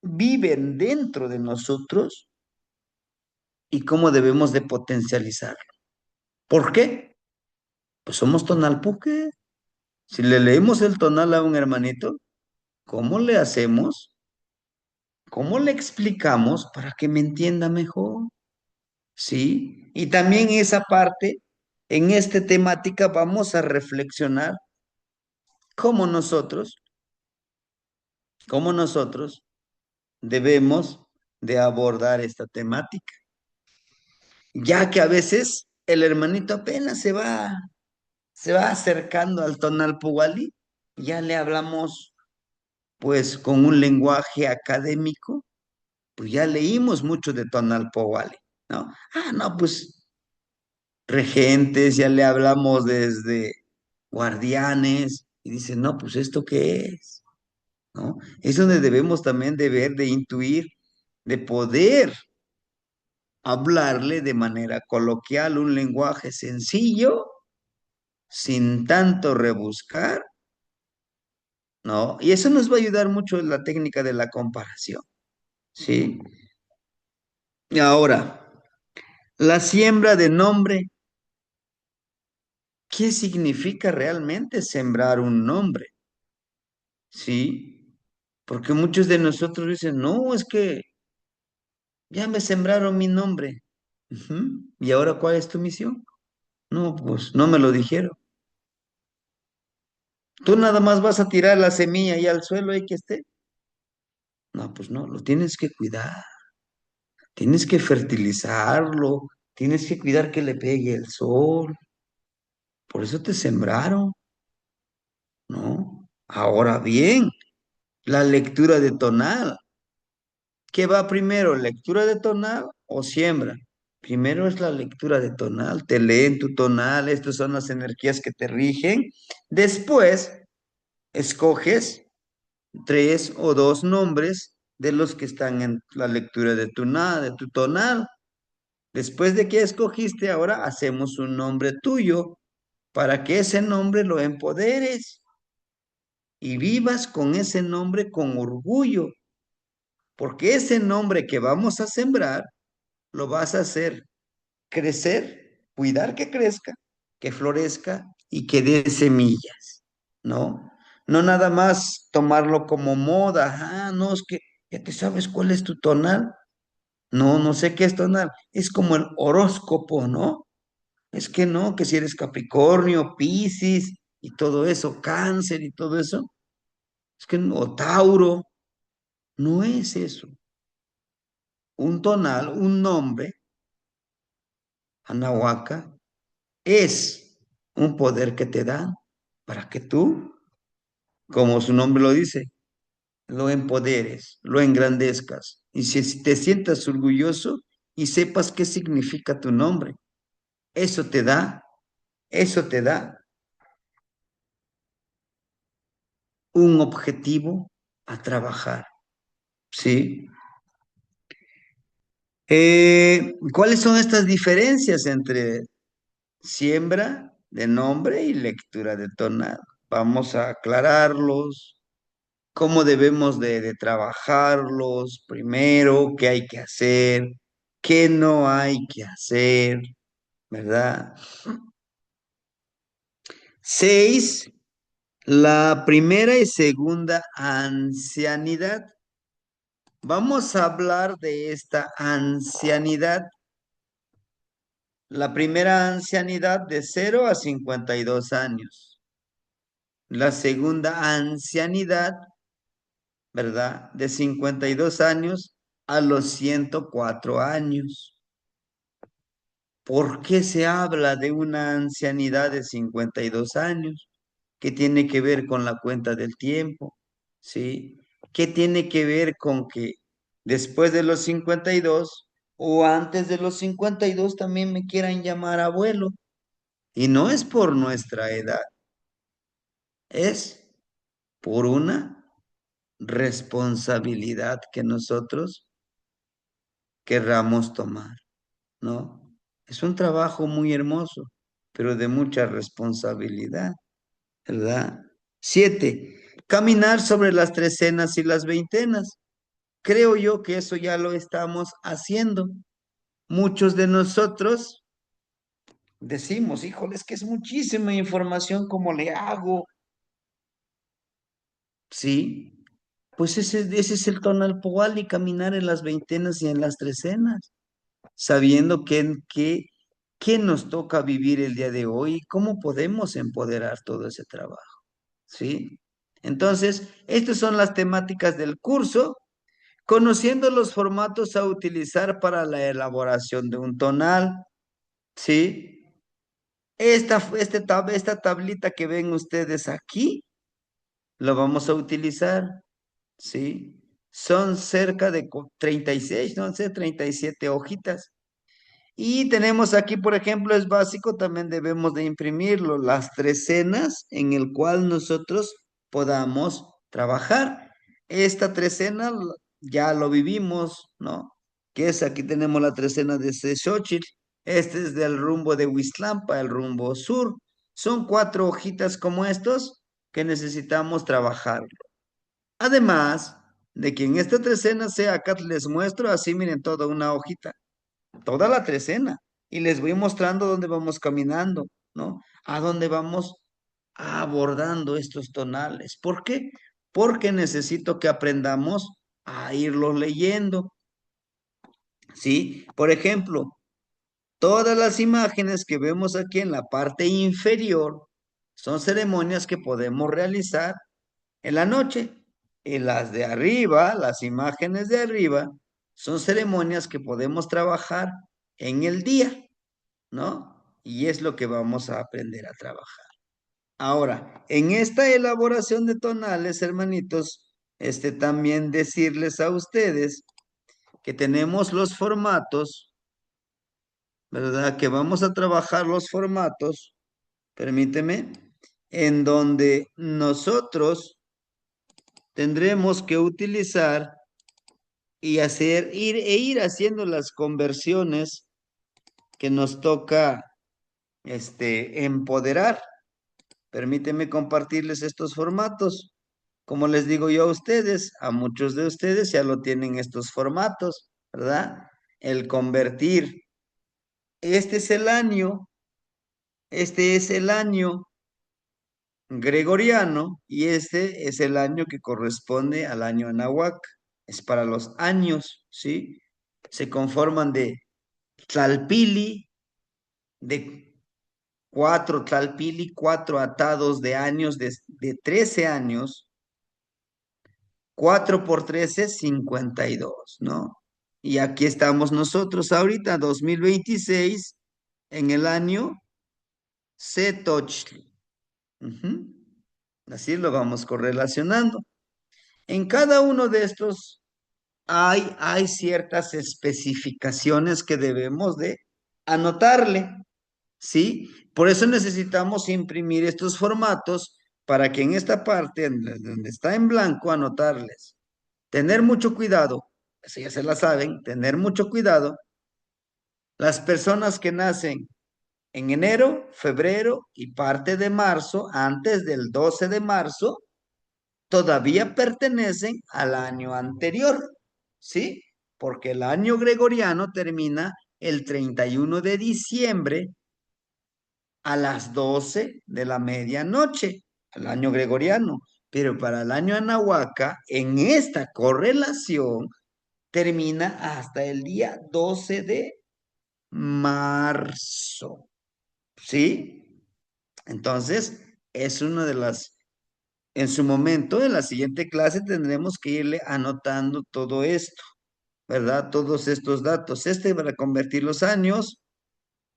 viven dentro de nosotros y cómo debemos de potencializarlo? ¿Por qué? Pues somos tonalpuque. Si le leemos el tonal a un hermanito, ¿cómo le hacemos? ¿Cómo le explicamos para que me entienda mejor? ¿Sí? Y también esa parte, en esta temática vamos a reflexionar cómo nosotros, cómo nosotros debemos de abordar esta temática, ya que a veces el hermanito apenas se va acercando al tonal pugalí, ya le hablamos pues con un lenguaje académico, pues ya leímos mucho de Tonalpohualli, ¿no? Ah, no, pues regentes, ya le hablamos desde guardianes, y dice, no, pues ¿esto qué es? ¿No? Es donde debemos también de ver, de intuir, de poder hablarle de manera coloquial, un lenguaje sencillo, sin tanto rebuscar, ¿no? Y eso nos va a ayudar mucho en la técnica de la comparación, ¿sí? Y ahora, la siembra de nombre, ¿qué significa realmente sembrar un nombre? ¿Sí? Porque muchos de nosotros dicen, no, es que ya me sembraron mi nombre. Ujú. ¿Y ahora cuál es tu misión? No, pues no me lo dijeron. Tú nada más vas a tirar la semilla y al suelo hay que esté. No, pues no, lo tienes que cuidar, tienes que fertilizarlo, tienes que cuidar que le pegue el sol. Por eso te sembraron, ¿no? Ahora bien, la lectura de tonal. ¿Qué va primero, lectura de tonal o siembra? Primero es la lectura de tonal, te leen tu tonal, estas son las energías que te rigen. Después, escoges tres o dos nombres de los que están en la lectura de tu tonal. Después de que escogiste, ahora hacemos un nombre tuyo para que ese nombre lo empoderes y vivas con ese nombre con orgullo, porque ese nombre que vamos a sembrar lo vas a hacer crecer, cuidar que crezca, que florezca y que dé semillas, ¿no? No nada más tomarlo como moda, no, es que ya te sabes cuál es tu tonal. No, no sé qué es tonal. Es como el horóscopo, ¿no? Es que no, que si eres Capricornio, Piscis y todo eso, Cáncer y todo eso, es que no, o Tauro, no es eso. Un tonal, un nombre, Anahuaca, es un poder que te da para que tú, como su nombre lo dice, lo empoderes, lo engrandezcas y si te sientas orgulloso y sepas qué significa tu nombre. Eso te da, eso te da un objetivo a trabajar, ¿sí? ¿Cuáles son estas diferencias entre siembra de nombre y lectura de tonal? Vamos a aclararlos, cómo debemos de trabajarlos primero, qué hay que hacer, qué no hay que hacer, ¿verdad? 6, la primera y segunda ancianidad. Vamos a hablar de esta ancianidad. La primera ancianidad de 0 a 52 años. La segunda ancianidad, ¿verdad? De 52 años a los 104 años. ¿Por qué se habla de una ancianidad de 52 años? ¿Qué tiene que ver con la cuenta del tiempo? ¿Sí? ¿Qué tiene que ver con que después de los 52 o antes de los 52 también me quieran llamar abuelo? Y no es por nuestra edad, es por una responsabilidad que nosotros querramos tomar, ¿no? Es un trabajo muy hermoso, pero de mucha responsabilidad, ¿verdad? 7, caminar sobre las trecenas y las veintenas. Creo yo que eso ya lo estamos haciendo. Muchos de nosotros decimos, híjole, es que es muchísima información, ¿cómo le hago? Sí, pues ese es el tonal y caminar en las veintenas y en las trecenas, sabiendo qué nos toca vivir el día de hoy y cómo podemos empoderar todo ese trabajo, ¿sí? Entonces, estas son las temáticas del curso, conociendo los formatos a utilizar para la elaboración de un tonal, ¿sí? Esta tablita que ven ustedes aquí, lo vamos a utilizar, ¿sí? Son cerca de 36, no sé, 37 hojitas. Y tenemos aquí, por ejemplo, es básico, también debemos de imprimirlo, las trecenas en el cual nosotros podamos trabajar. Esta trecena ya lo vivimos, ¿no? que es, aquí tenemos la trecena de Xochitl. Este es del rumbo de Huiztlampa, el rumbo sur. Son 4 hojitas como estos que necesitamos trabajar. Además de que en esta trecena sea acá les muestro así, miren, toda una hojita, toda la trecena. Y les voy mostrando dónde vamos caminando, ¿no? A dónde vamos abordando estos tonales. ¿Por qué? Porque necesito que aprendamos a irlos leyendo, ¿sí? Por ejemplo, todas las imágenes que vemos aquí en la parte inferior son ceremonias que podemos realizar en la noche. Y las de arriba, las imágenes de arriba, son ceremonias que podemos trabajar en el día, ¿no? Y es lo que vamos a aprender a trabajar. Ahora, en esta elaboración de tonales, hermanitos, también decirles a ustedes que tenemos los formatos, ¿verdad? Que vamos a trabajar los formatos, permíteme, en donde nosotros tendremos que utilizar y ir haciendo las conversiones que nos toca, empoderar. Permíteme compartirles estos formatos. Como les digo yo a ustedes, a muchos de ustedes ya lo tienen estos formatos, ¿verdad? El convertir. Este es el año, este es el año gregoriano y este es el año que corresponde al año Anahuac. Es para los años, ¿sí? Se conforman de tlalpili, de 4 tlalpili, 4 atados de años, de 13 años, 4 por 13, 52, ¿no? Y aquí estamos nosotros ahorita, 2026, en el año Setochtli. Ujú. Así lo vamos correlacionando. En cada uno de estos hay ciertas especificaciones que debemos de anotarle, ¿sí? Por eso necesitamos imprimir estos formatos para que en esta parte, donde está en blanco, anotarles. Tener mucho cuidado, eso ya se la saben, tener mucho cuidado. Las personas que nacen en enero, febrero y parte de marzo, antes del 12 de marzo, todavía pertenecen al año anterior, ¿sí? Porque el año gregoriano termina el 31 de diciembre a las 12 de la medianoche, el año gregoriano. Pero para el año anahuaca, en esta correlación, termina hasta el día 12 de marzo, ¿sí? Entonces, es una de las en su momento, en la siguiente clase tendremos que irle anotando todo esto, ¿verdad? Todos estos datos. Para convertir los años.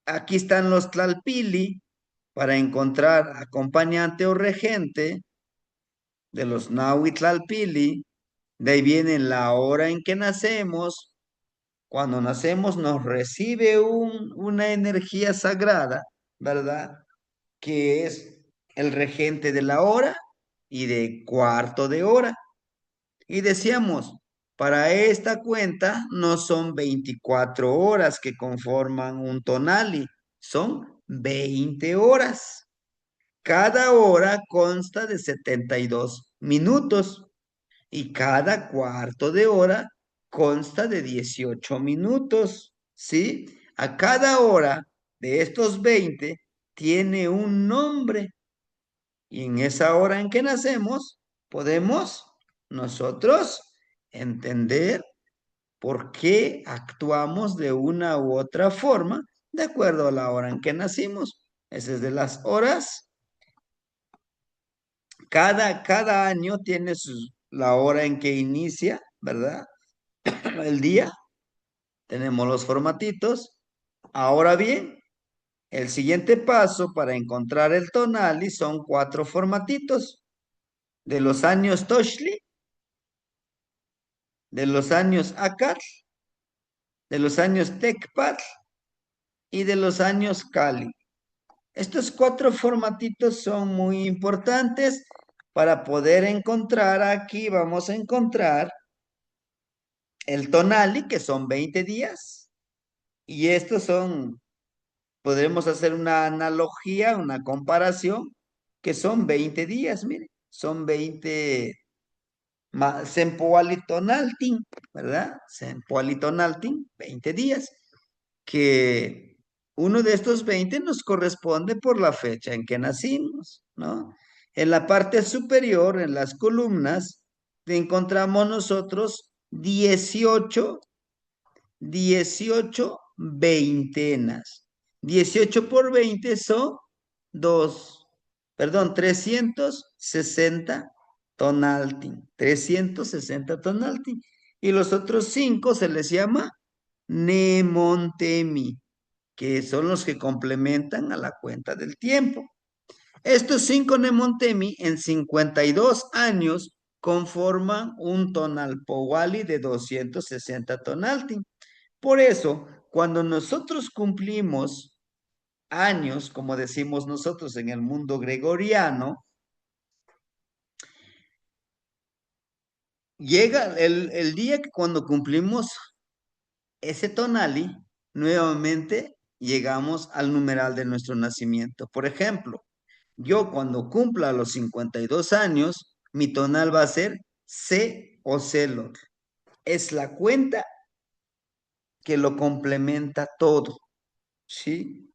Aquí están los tlalpili para encontrar acompañante o regente de los nahui tlalpili. De ahí viene la hora en que nacemos. Cuando nacemos nos recibe una energía sagrada, ¿verdad? Que es el regente de la hora y de cuarto de hora. Y decíamos, para esta cuenta no son 24 horas que conforman un tonali, son 20 horas. Cada hora consta de 72 minutos y cada cuarto de hora consta de 18 minutos, ¿sí? A cada hora de estos 20 tiene un nombre y en esa hora en que nacemos podemos nosotros entender por qué actuamos de una u otra forma de acuerdo a la hora en que nacimos. Esa es de las horas. Cada año tiene la hora en que inicia, ¿verdad? El día. Tenemos los formatitos. Ahora bien, el siguiente paso para encontrar el tonali son 4 formatitos. De los años Toshli, de los años Akatl, de los años Tecpatl y de los años Cali. Estos 4 formatitos son muy importantes para poder encontrar aquí, vamos a encontrar el tonali, que son 20 días, y estos son, podremos hacer una analogía, una comparación, que son 20 días, mire, son 20 Sempoalitonaltin, ¿verdad? Sempoalitonaltin, 20 días, que uno de estos 20 nos corresponde por la fecha en que nacimos, ¿no? En la parte superior, en las columnas, encontramos nosotros 18 veintenas. 18 por 20 son 2, perdón, 360 tonaltin. 360 tonaltin. Y los otros 5 se les llama nemontemi, que son los que complementan a la cuenta del tiempo. Estos 5 nemontemi en 52 años conforman un tonalpowali de 260 tonaltin. Por eso, cuando nosotros cumplimos años, como decimos nosotros en el mundo gregoriano, llega el día que cuando cumplimos ese tonali, nuevamente llegamos al numeral de nuestro nacimiento. Por ejemplo, yo cuando cumpla los 52 años, mi tonal va a ser C o Celot. Es la cuenta que lo complementa todo, ¿sí?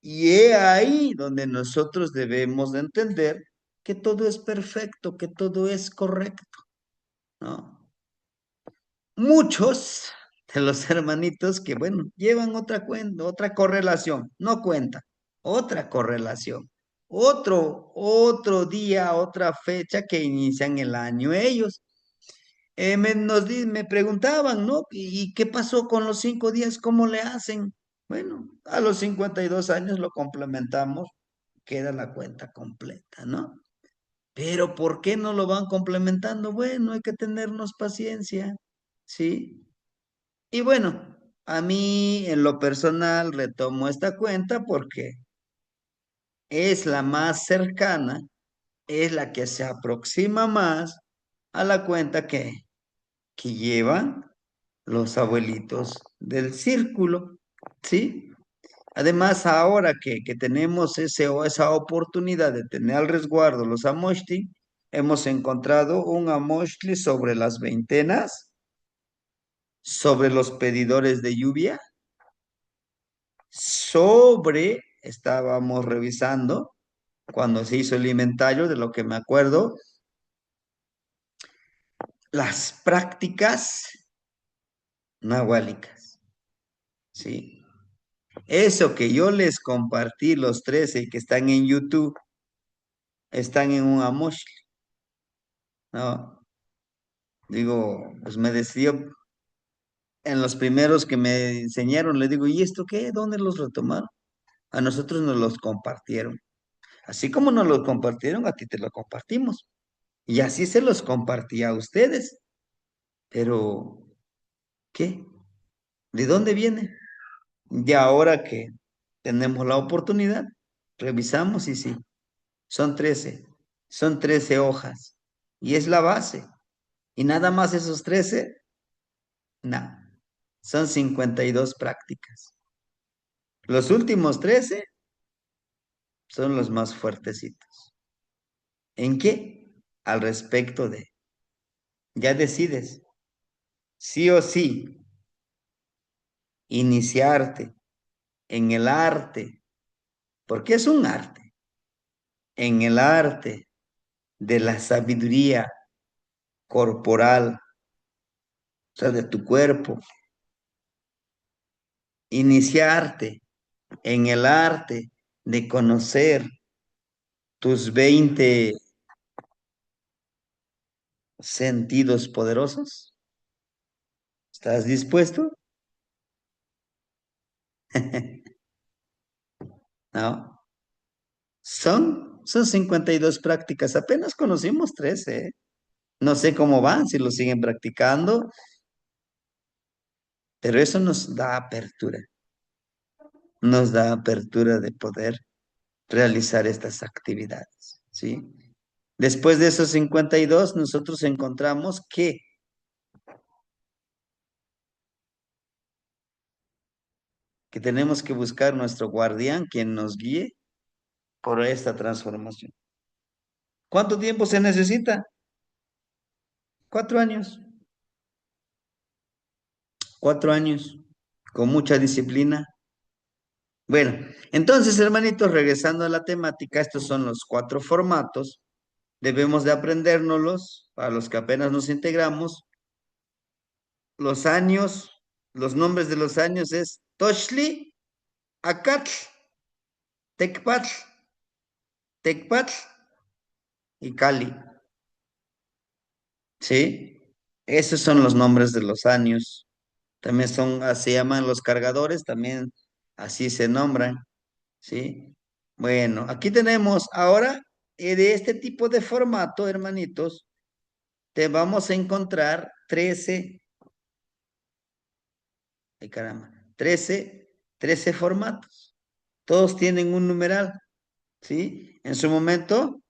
Y he ahí donde nosotros debemos de entender que todo es perfecto, que todo es correcto, ¿no? Muchos de los hermanitos que, bueno, llevan otra cuenta, otra correlación, no cuenta, otra correlación, otro día, otra fecha que inician el año ellos. Me preguntaban, ¿no? ¿Y qué pasó con los 5 días? ¿Cómo le hacen? Bueno, a los 52 años lo complementamos, queda la cuenta completa, ¿no? Pero ¿por qué no lo van complementando? Bueno, hay que tenernos paciencia, ¿sí? Y bueno, a mí en lo personal retomo esta cuenta porque es la más cercana, es la que se aproxima más a la cuenta que llevan los abuelitos del círculo, ¿sí? Además, ahora que tenemos esa oportunidad de tener al resguardo los amoshti, hemos encontrado un amoshti sobre las veintenas, sobre los pedidores de lluvia, estábamos revisando cuando se hizo el inventario, de lo que me acuerdo, las prácticas nahuálicas, ¿sí? Eso que yo les compartí, los 13 que están en YouTube, están en un amoshti, ¿no? Digo, pues me decidió, en los primeros que me enseñaron, le digo, ¿y esto qué? ¿Dónde los retomaron? A nosotros nos los compartieron. Así como nos los compartieron, a ti te lo compartimos. Y así se los compartí a ustedes. Pero, ¿qué? ¿De dónde viene? Y ahora que tenemos la oportunidad, revisamos y sí, son 13. Son 13 hojas. Y es la base. Y nada más esos 13, no. Son 52 prácticas. Los últimos 13 son los más fuertecitos. ¿En qué? Al respecto de, ya decides, sí o sí, iniciarte en el arte, porque es un arte, en el arte de la sabiduría corporal, o sea, de tu cuerpo, iniciarte en el arte de conocer tus 20 sentidos poderosos. ¿Estás dispuesto? ¿No? Son 52 prácticas, apenas conocimos 13, ¿eh? No sé cómo van, si lo siguen practicando, pero eso nos da apertura de poder realizar estas actividades, ¿sí? Después de esos 52, nosotros encontramos que que tenemos que buscar nuestro guardián quien nos guíe por esta transformación. ¿Cuánto tiempo se necesita? 4 años. 4 años, con mucha disciplina. Bueno, entonces, hermanitos, regresando a la temática, estos son los 4 formatos. Debemos de aprendérnoslos para los que apenas nos integramos. Los años, los nombres de los años es Toshli, Acatl, Tecpatl, Tecpatl y Cali. ¿Sí? Esos son los nombres de los años. También se llaman los cargadores, también así se nombran. ¿Sí? Bueno, aquí tenemos ahora de este tipo de formato, hermanitos, te vamos a encontrar 13, ay caramba, 13 formatos. Todos tienen un numeral, ¿sí? En su momento,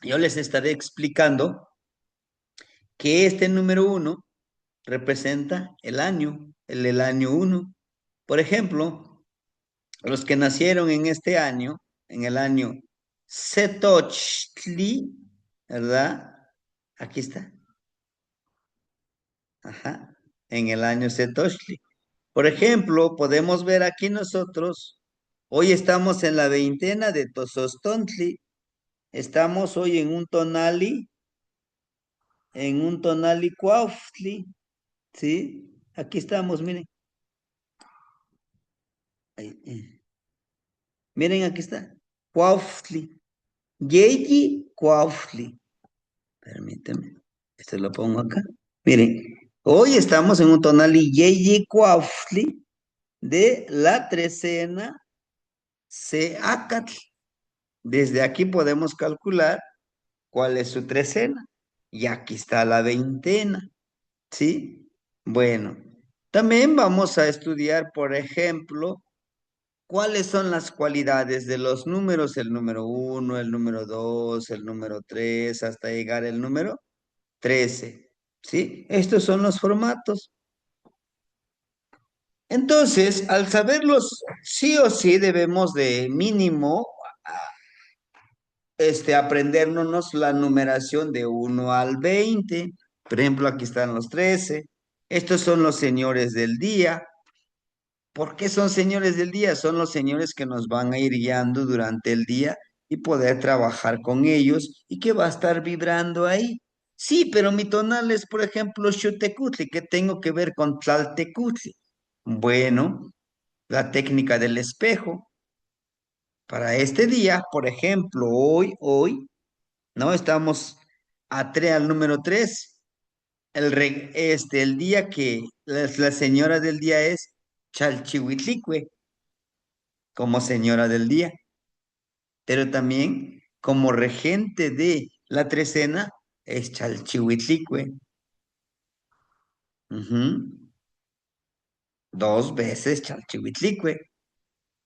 yo les estaré explicando que este número 1 representa el año, el año 1. Por ejemplo, los que nacieron en este año, en el año Setochtli, ¿verdad? Aquí está, ajá, en el año Setochtli. Por ejemplo, podemos ver aquí nosotros, hoy estamos en la veintena de Tozostontli, estamos hoy en un tonali Cuauhtli, ¿sí? Aquí estamos, miren. Ahí, miren, aquí está. Cuauhtli. Yeyi Cuauhtli. Permíteme. Esto lo pongo acá. Miren, hoy estamos en un tonali Yeyi Cuauhtli de la trecena Seacatl. Desde aquí podemos calcular cuál es su trecena. Y aquí está la veintena. ¿Sí? Bueno, también vamos a estudiar, por ejemplo, cuáles son las cualidades de los números, el número 1, el número 2, el número 3, hasta llegar al número 13. ¿Sí? Estos son los formatos. Entonces, al saberlos, sí o sí debemos de mínimo aprendernos la numeración de 1 al 20. Por ejemplo, aquí están los 13. Estos son los señores del día. ¿Por qué son señores del día? Son los señores que nos van a ir guiando durante el día y poder trabajar con ellos y que va a estar vibrando ahí. Sí, pero mi tonal es, por ejemplo, Xutecutli, que tengo que ver con Tlaltecutli. Bueno, la técnica del espejo. Para este día, por ejemplo, hoy, ¿no? Estamos al número 3. El día que la señora del día es Chalchihuitlicue, como señora del día, pero también como regente de la trecena es Chalchihuitlicue. Ujú. 2 veces Chalchihuitlicue.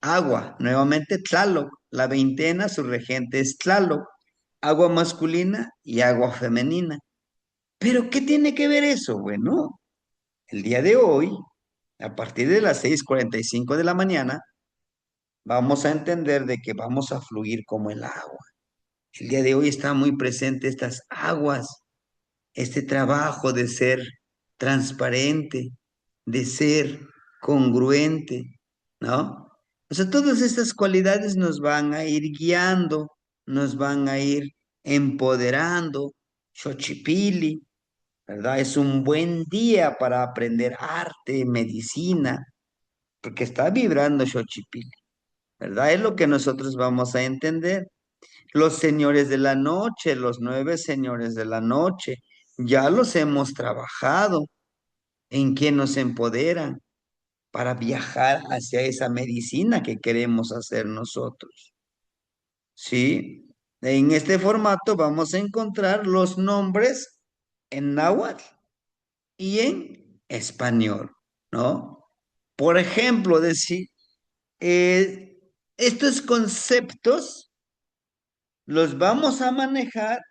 Agua, nuevamente Tlaloc. La veintena, su regente es Tlaloc. Agua masculina y agua femenina. ¿Pero qué tiene que ver eso? Bueno, el día de hoy, a partir de las 6:45 de la mañana, vamos a entender de que vamos a fluir como el agua. El día de hoy está muy presente estas aguas, este trabajo de ser transparente, de ser congruente, ¿no? O sea, todas estas cualidades nos van a ir guiando, nos van a ir empoderando. Xochipili, ¿verdad? Es un buen día para aprender arte, medicina, porque está vibrando Xochipili, ¿verdad? Es lo que nosotros vamos a entender. Los señores de la noche, los 9 señores de la noche, ya los hemos trabajado en que nos empoderan para viajar hacia esa medicina que queremos hacer nosotros. ¿Sí? En este formato vamos a encontrar los nombres en náhuatl y en español, ¿no? Por ejemplo, decir, estos conceptos los vamos a manejar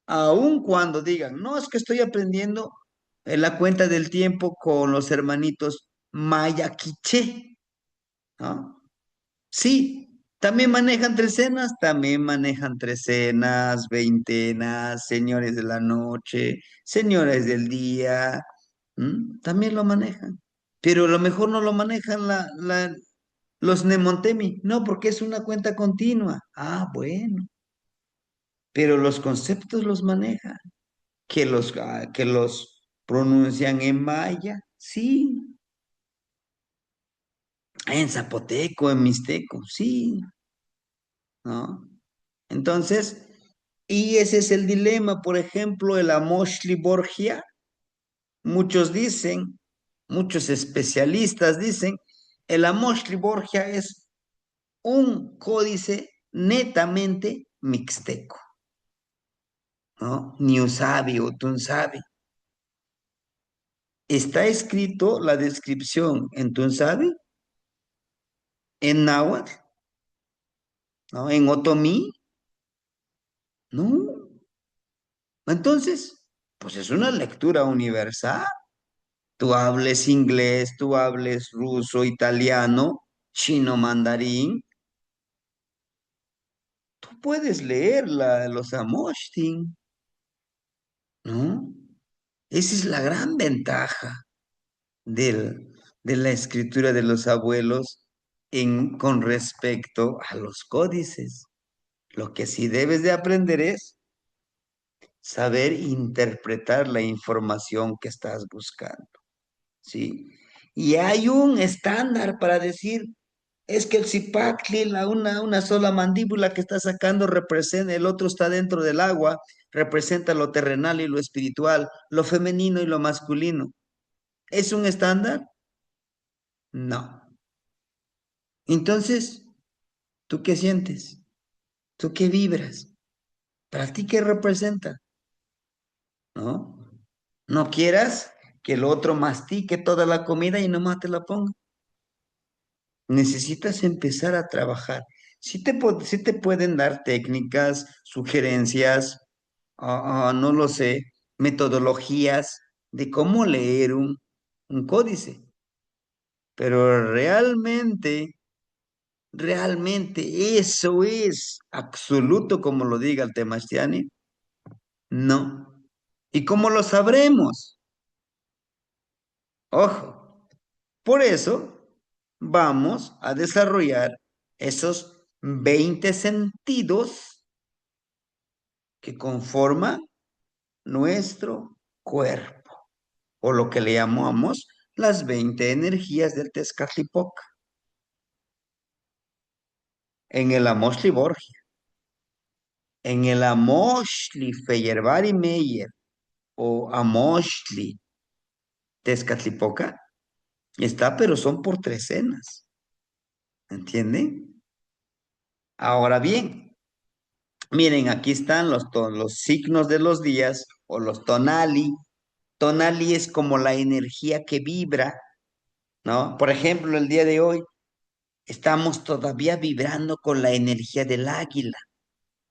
aun cuando digan, no, es que estoy aprendiendo en la cuenta del tiempo con los hermanitos Maya Quiché, ¿no? Sí, también manejan trecenas, también manejan trecenas, veintenas, señores de la noche, señores del día, también lo manejan. Pero a lo mejor no lo manejan los Nemontemi, no, porque es una cuenta continua. Ah, bueno, pero los conceptos los manejan, que los pronuncian en maya, sí, en zapoteco, en mixteco, sí, ¿no? Entonces, y ese es el dilema, por ejemplo, el Amoshli Borgia, muchos dicen, muchos especialistas dicen, el Amoshli Borgia es un códice netamente mixteco, ¿no? Niusabi o Tunsabi. Está escrito la descripción en Tunsabi, en náhuatl, ¿no? En otomí, no. Entonces, pues es una lectura universal. Tú hables inglés, tú hables ruso, italiano, chino, mandarín, tú puedes leer los Amoshtin, ¿no? Esa es la gran ventaja de la escritura de los abuelos con respecto a los códices. Lo que sí debes de aprender es saber interpretar la información que estás buscando, ¿sí? Y hay un estándar para decir, es que el cipacli, una sola mandíbula que está sacando representa, el otro está dentro del agua, representa lo terrenal y lo espiritual, lo femenino y lo masculino. ¿Es un estándar? No. Entonces, ¿tú qué sientes? ¿Tú qué vibras? ¿Para ti qué representa? ¿No? No quieras que el otro mastique toda la comida y nomás te la ponga. Necesitas empezar a trabajar. Sí te pueden dar técnicas, sugerencias, no lo sé, metodologías de cómo leer un códice, pero realmente eso es absoluto como lo diga el Temastiani. No. ¿Y cómo lo sabremos? Ojo, por eso vamos a desarrollar esos 20 sentidos que conforman nuestro cuerpo, o lo que le llamamos las 20 energías del Tezcatlipoca, en el Amoshli Borgia, en el Amoshli Feyerabadi Meyer o Amoshli Tezcatlipoca, está, pero son por trecenas, ¿entienden? Ahora bien, miren, aquí están los signos de los días o los tonali. Tonali es como la energía que vibra, ¿no? Por ejemplo, el día de hoy estamos todavía vibrando con la energía del águila,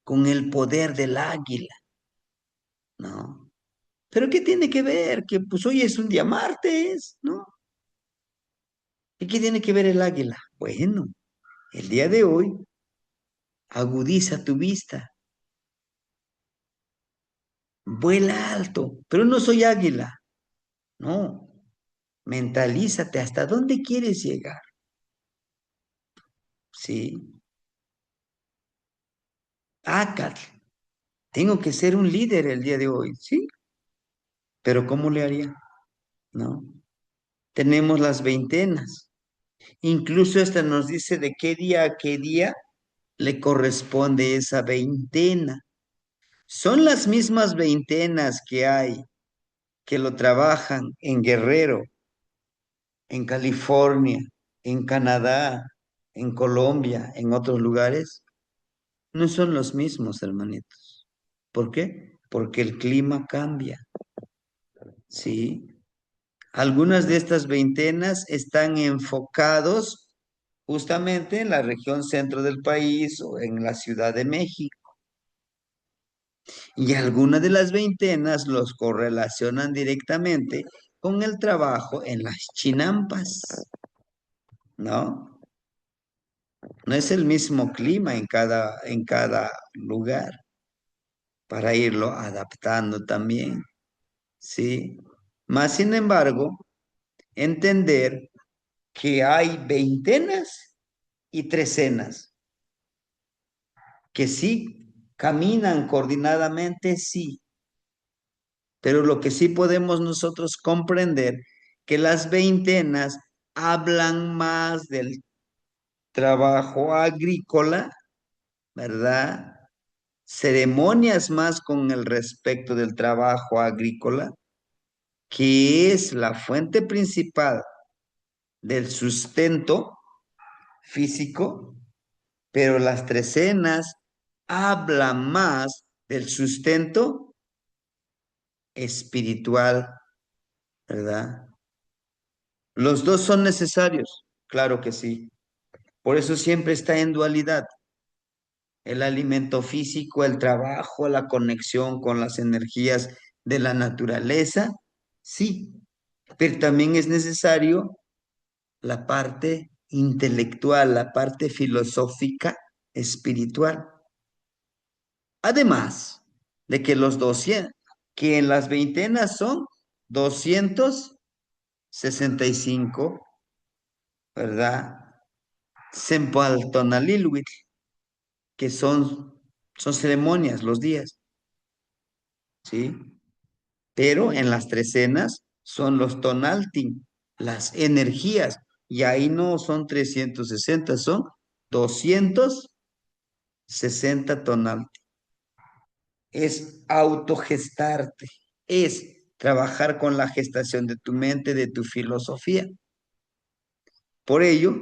con el poder del águila, ¿no? Pero ¿qué tiene que ver? Que pues hoy es un día martes, ¿no? ¿Y qué tiene que ver el águila? Bueno, el día de hoy agudiza tu vista, vuela alto, pero no soy águila, no. Mentalízate hasta dónde quieres llegar, ¿sí? Acá, tengo que ser un líder el día de hoy, ¿sí? Pero ¿cómo le haría? ¿No? Tenemos las veintenas. Incluso esta nos dice de qué día a qué día le corresponde esa veintena. Son las mismas veintenas que hay, que lo trabajan en Guerrero, en California, en Canadá, en Colombia, en otros lugares. No son los mismos, hermanitos. ¿Por qué? Porque el clima cambia, ¿sí? Algunas de estas veintenas están enfocados justamente en la región centro del país o en la Ciudad de México. Y algunas de las veintenas los correlacionan directamente con el trabajo en las chinampas, ¿no? No es el mismo clima en cada lugar para irlo adaptando también, ¿sí? Más sin embargo, entender que hay veintenas y trecenas, que sí caminan coordinadamente, sí, pero lo que sí podemos nosotros comprender, que las veintenas hablan más del trabajo agrícola, ¿verdad? Ceremonias más con el respecto del trabajo agrícola, que es la fuente principal del sustento físico, pero las trecenas hablan más del sustento espiritual, ¿verdad? Los dos son necesarios, claro que sí. Por eso siempre está en dualidad. El alimento físico, el trabajo, la conexión con las energías de la naturaleza, sí, pero también es necesario la parte intelectual, la parte filosófica, espiritual. Además de que los 200, que en las veintenas son 265, ¿verdad? Sempaltonalilhuitl, que son ceremonias los días, ¿sí? Pero en las trecenas son los tonaltin, las energías, y ahí no son 360, son 260 tonaltin. Es autogestarte, es trabajar con la gestación de tu mente, de tu filosofía. Por ello,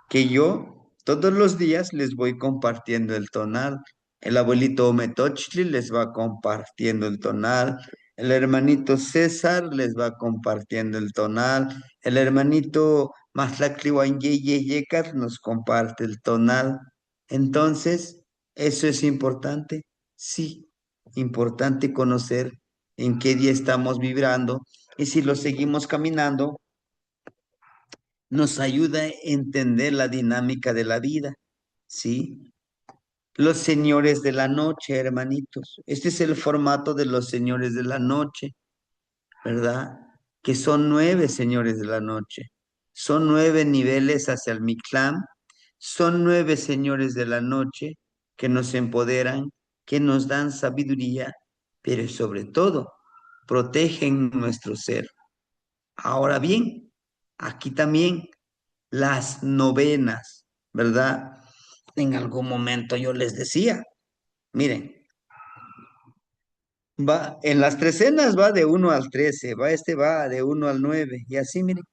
que yo todos los días les voy compartiendo el tonal. El abuelito Ometochli les va compartiendo el tonal. El hermanito César les va compartiendo el tonal. El hermanito Maslakli Yekat nos comparte el tonal. Entonces, ¿eso es importante? Sí, importante conocer en qué día estamos vibrando y si lo seguimos caminando nos ayuda a entender la dinámica de la vida, ¿sí? Los señores de la noche, hermanitos. Este es el formato de los señores de la noche, ¿verdad? Que son 9 señores de la noche. Son 9 niveles hacia el Mictlán. Son 9 señores de la noche que nos empoderan, que nos dan sabiduría, pero sobre todo protegen nuestro ser. Ahora bien, aquí también las novenas, ¿verdad? En algún momento yo les decía, miren, va, en las trecenas va de 1 al 13, va de 1 al 9, y así, miren,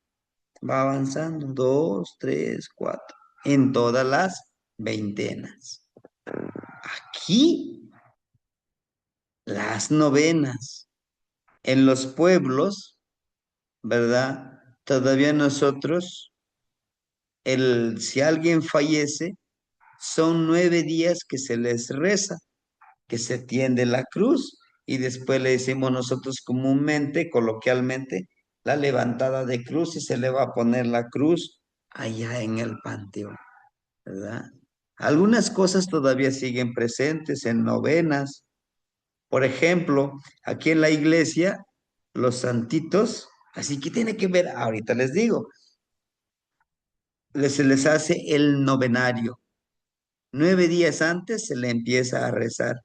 va avanzando, 2, 3, 4, en todas las veintenas. Aquí, las novenas, en los pueblos, ¿verdad? Todavía nosotros, si alguien fallece, son 9 días que se les reza, que se tiende la cruz, y después le decimos nosotros comúnmente, coloquialmente, la levantada de cruz, y se le va a poner la cruz allá en el panteón, ¿verdad? Algunas cosas todavía siguen presentes en novenas. Por ejemplo, aquí en la iglesia, los santitos, así que tiene que ver, ahorita les digo, se les hace el novenario. 9 días antes se le empieza a rezar,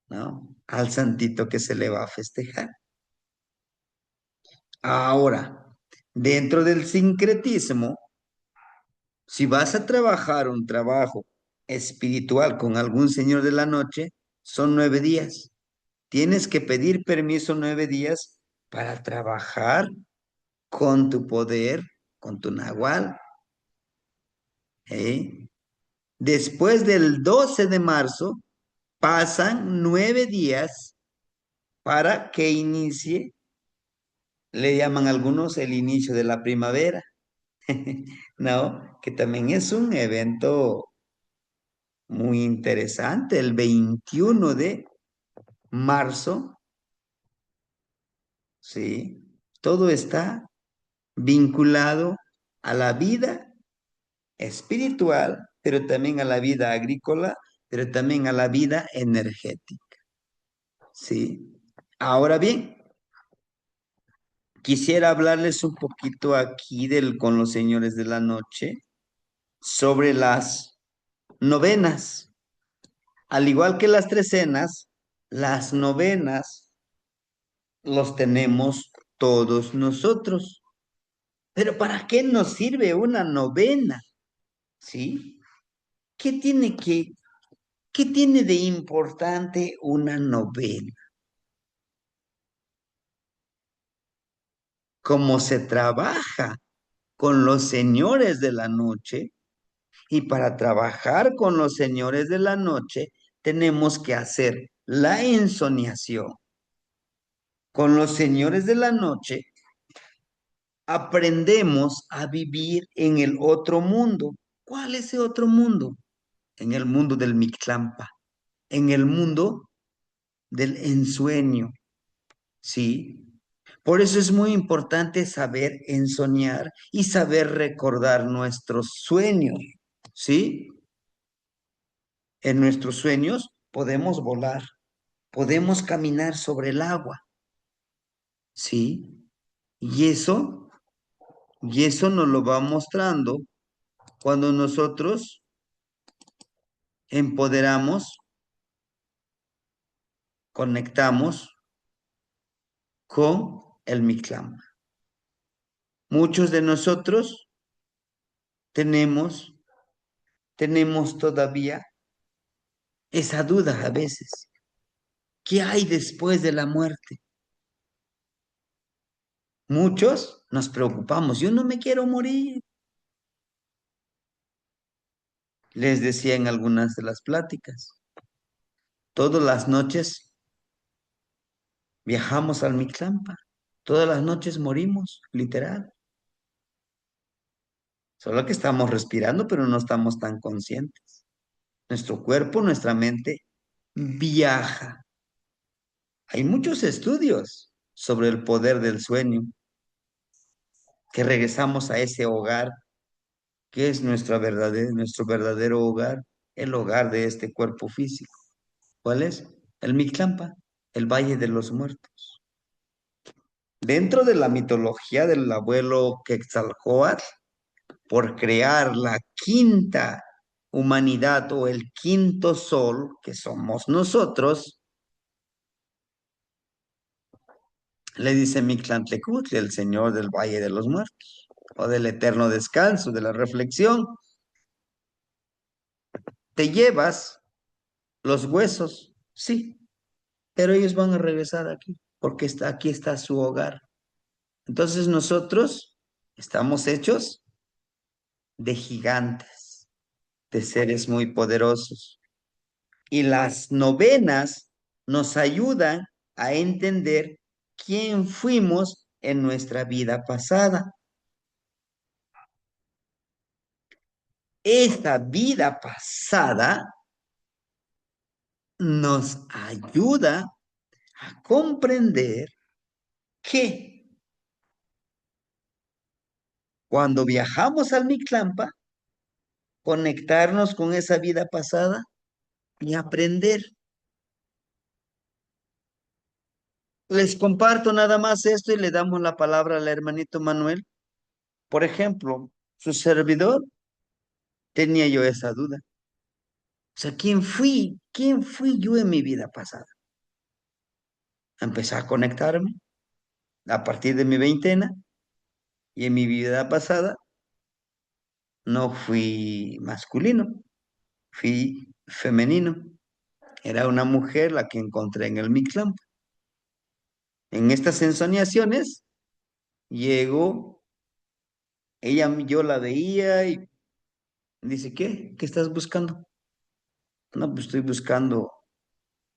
¿no? Al santito que se le va a festejar. Ahora, dentro del sincretismo, si vas a trabajar un trabajo espiritual con algún señor de la noche, son 9 días. Tienes que pedir permiso 9 días para trabajar con tu poder, con tu nahual. ¿Eh? Después del 12 de marzo, pasan 9 días para que inicie, le llaman algunos el inicio de la primavera. ¿No? Que también es un evento Muy interesante, el 21 de marzo, sí, todo está vinculado a la vida espiritual, pero también a la vida agrícola, pero también a la vida energética, sí. Ahora bien, quisiera hablarles un poquito aquí con los señores de la noche sobre las novenas. Al igual que las trecenas, las novenas los tenemos todos nosotros. Pero ¿para qué nos sirve una novena? ¿Sí? ¿Qué tiene que, qué tiene de importante una novena? Cómo se trabaja con los señores de la noche, y para trabajar con los señores de la noche tenemos que hacer la ensoñación. Con los señores de la noche aprendemos a vivir en el otro mundo. ¿Cuál es ese otro mundo? En el mundo del Mictlampa, en el mundo del ensueño, ¿sí? Por eso es muy importante saber ensoñar y saber recordar nuestros sueños, ¿sí? En nuestros sueños podemos volar, podemos caminar sobre el agua, ¿sí? Y eso, y eso nos lo va mostrando cuando nosotros empoderamos, conectamos con el Mictlán. Muchos de nosotros tenemos, tenemos todavía esa duda a veces. ¿Qué hay después de la muerte? Muchos nos preocupamos. Yo no me quiero morir. Les decía en algunas de las pláticas. Todas las noches viajamos al Mictlampa. Todas las noches morimos, literal. Solo que estamos respirando, pero no estamos tan conscientes. Nuestro cuerpo, nuestra mente viaja. Hay muchos estudios sobre el poder del sueño, que regresamos a ese hogar que es nuestro verdadero hogar, el hogar de este cuerpo físico. ¿Cuál es? El Mictlampa, el Valle de los Muertos. Dentro de la mitología del abuelo Quetzalcóatl, por crear la quinta humanidad o el quinto sol, que somos nosotros, le dice Mictlantecutli, el señor del Valle de los Muertos, o del eterno descanso, de la reflexión. Te llevas los huesos, sí, pero ellos van a regresar aquí, porque aquí está su hogar. Entonces nosotros estamos hechos de gigantes, de seres muy poderosos. Y las novenas nos ayudan a entender quién fuimos en nuestra vida pasada. Esta vida pasada nos ayuda a comprender que cuando viajamos al Mictlampa, conectarnos con esa vida pasada y aprender. Les comparto nada más esto y le damos la palabra al hermanito Manuel. Por ejemplo, su servidor tenía yo esa duda. O sea, ¿quién fui? ¿Quién fui yo en mi vida pasada? Empecé a conectarme a partir de mi veintena y en mi vida pasada no fui masculino, fui femenino. Era una mujer la que encontré en el Mictlán. En estas ensoñaciones llegó, yo la veía y dice, ¿qué? ¿Qué estás buscando? No, pues estoy buscando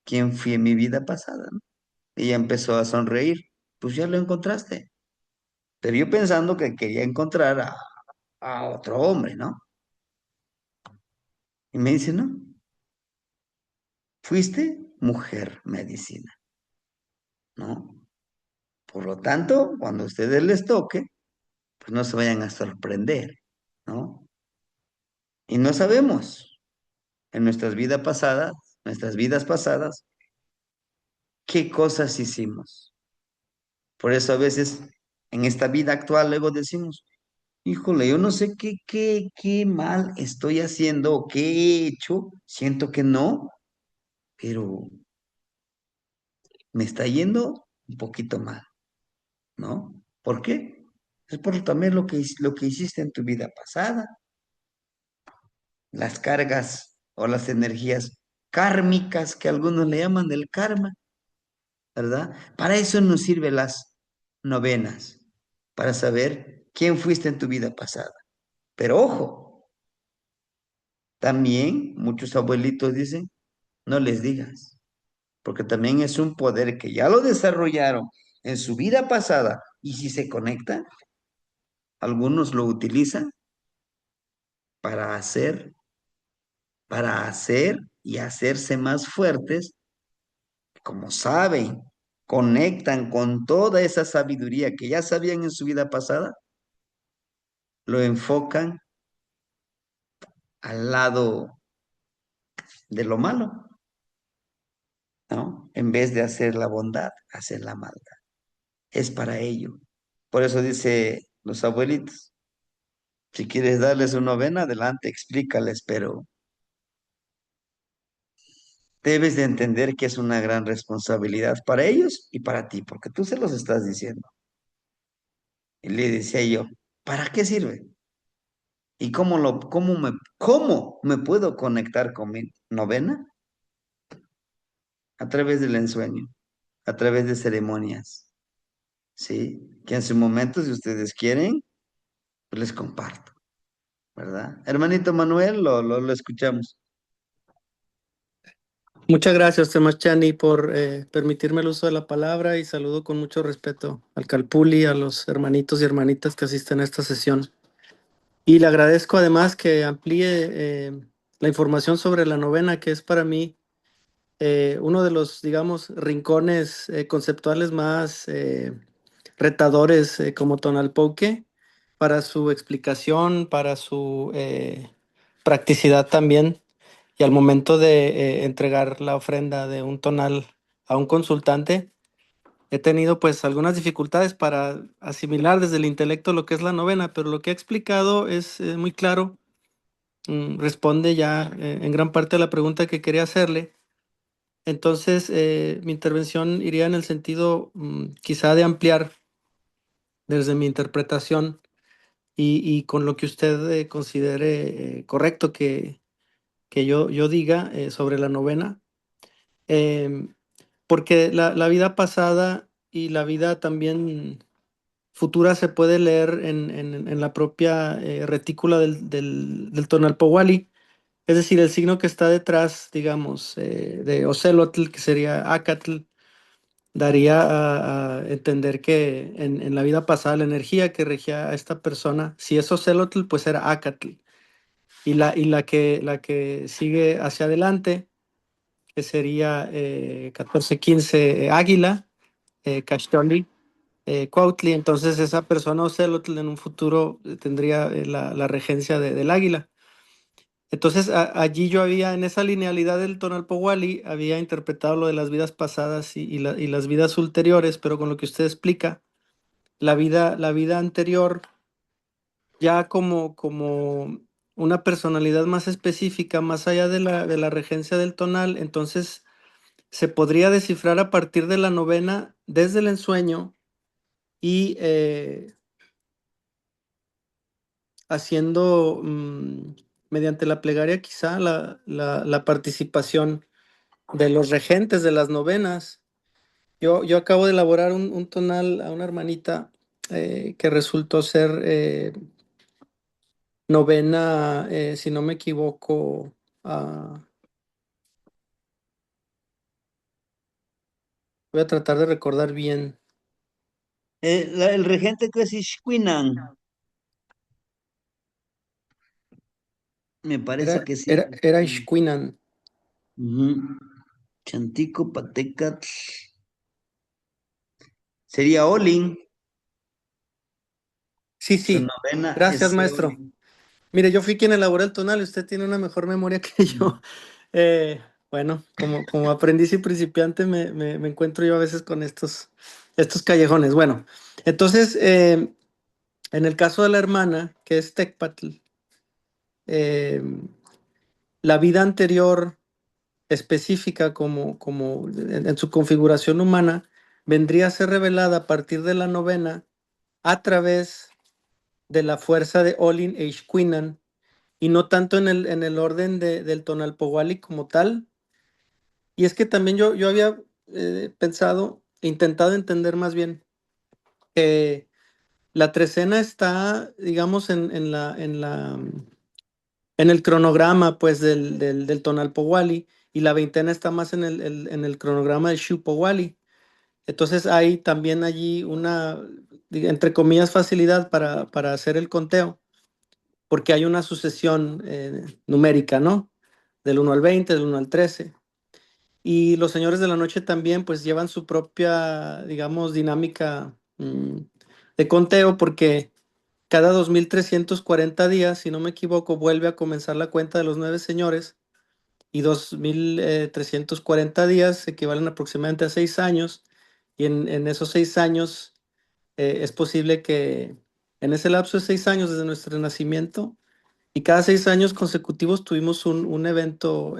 quién fui en mi vida pasada, ¿no? Ella empezó a sonreír. Pues ya lo encontraste. Pero yo pensando que quería encontrar a otro hombre, ¿no? Y me dice, no. fuiste mujer medicina, ¿no? Por lo tanto, cuando a ustedes les toque, pues no se vayan a sorprender, ¿no? Y no sabemos en nuestras vidas pasadas, qué cosas hicimos. Por eso a veces en esta vida actual luego decimos, híjole, yo no sé qué mal estoy haciendo o qué he hecho, siento que no, pero me está yendo un poquito mal, ¿no? ¿Por qué? Es por también lo que hiciste en tu vida pasada, las cargas o las energías kármicas que algunos le llaman del karma, ¿verdad? Para eso nos sirven las novenas, para saber quién fuiste en tu vida pasada. Pero ojo, también muchos abuelitos dicen, no les digas, porque también es un poder que ya lo desarrollaron en su vida pasada y si se conecta, algunos lo utilizan para hacer, para hacer y hacerse más fuertes, como saben, conectan con toda esa sabiduría que ya sabían en su vida pasada, lo enfocan al lado de lo malo, ¿no? En vez de hacer la bondad, hacer la maldad. Es para ello. Por eso dice los abuelitos, si quieres darles una novena, adelante, explícales, pero debes de entender que es una gran responsabilidad para ellos y para ti, porque tú se los estás diciendo. Y le decía yo, ¿para qué sirve? ¿Y cómo me puedo conectar con mi novena? A través del ensueño, a través de ceremonias, ¿sí? Que en su momento, si ustedes quieren, pues les comparto, ¿verdad? Hermanito Manuel, lo escuchamos. Muchas gracias, Temachani, por permitirme el uso de la palabra y saludo con mucho respeto al Calpuli, a los hermanitos y hermanitas que asisten a esta sesión. Y le agradezco además que amplíe la información sobre la novena, que es para mí uno de los, digamos, rincones conceptuales más retadores como Tonalpoque, para su explicación, para su practicidad también. Y al momento de entregar la ofrenda de un tonal a un consultante, he tenido pues algunas dificultades para asimilar desde el intelecto lo que es la novena, pero lo que ha explicado es muy claro, responde ya en gran parte a la pregunta que quería hacerle. Entonces, mi intervención iría en el sentido quizá de ampliar desde mi interpretación y con lo que usted considere correcto que yo diga sobre la novena. Em, Porque la vida pasada y la vida también futura se puede leer en la propia retícula del Tonalpowali, es decir, el signo que está detrás, digamos, de Ocelotl, que sería Acatl, daría a entender que en la vida pasada la energía que regía a esta persona, si es Ocelotl, pues era Acatl, y la que sigue hacia adelante, que sería 14-15 Águila, Caxtoli, Cuautli. Entonces esa persona Ocelotl en un futuro tendría la regencia del águila. Entonces allí yo había, en esa linealidad del Tonalpowali, había interpretado lo de las vidas pasadas y las vidas ulteriores, pero con lo que usted explica, la vida anterior, ya como una personalidad más específica, más allá de la regencia del tonal, entonces se podría descifrar a partir de la novena desde el ensueño y haciendo mediante la plegaria quizá la participación de los regentes de las novenas. Yo acabo de elaborar un tonal a una hermanita que resultó ser novena, si no me equivoco, voy a tratar de recordar bien. El regente que es Ishquinan, me Era, parece que sí. era, era Ishkuinan. Ujú. Chantico, Patecatl. Sería Olin. Sí, Su sí. novena Gracias, es maestro. Olin. Mire, yo fui quien elaboró el tonal y usted tiene una mejor memoria que yo. Bueno, como aprendiz y principiante me encuentro yo a veces con estos callejones. Bueno, entonces, en el caso de la hermana, que es Tecpatl, eh, la vida anterior específica como en su configuración humana vendría a ser revelada a partir de la novena a través de la fuerza de Olin e Ishkuinan y no tanto en el orden del Tonalpowali como tal. Y es que también yo había pensado, intentado entender más bien, que la trecena está, digamos, en el cronograma pues del Tonalpowali y la veintena está más en el cronograma del Shupowali. Entonces hay también allí una, entre comillas, facilidad para hacer el conteo, porque hay una sucesión numérica, ¿no? Del 1 al 20, del 1 al 13. Y los señores de la noche también pues llevan su propia, digamos, dinámica de conteo, porque cada 2340 días, si no me equivoco, vuelve a comenzar la cuenta de los 9 señores y 2340 días equivalen aproximadamente a 6 años y en esos 6 años es posible que en ese lapso de 6 años desde nuestro nacimiento y cada 6 años consecutivos tuvimos un evento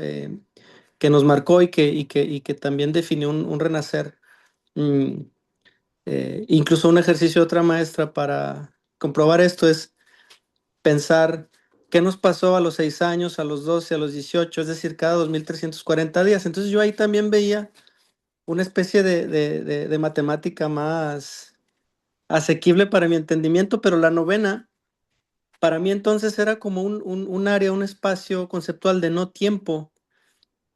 que nos marcó y que también definió un renacer. Mm, Incluso un ejercicio de otra maestra para comprobar esto es pensar qué nos pasó a los 6 años, a los 12, a los 18, es decir, cada 2340 días. Entonces yo ahí también veía una especie de matemática más asequible para mi entendimiento, pero la novena para mí entonces era como un área, un espacio conceptual de no tiempo,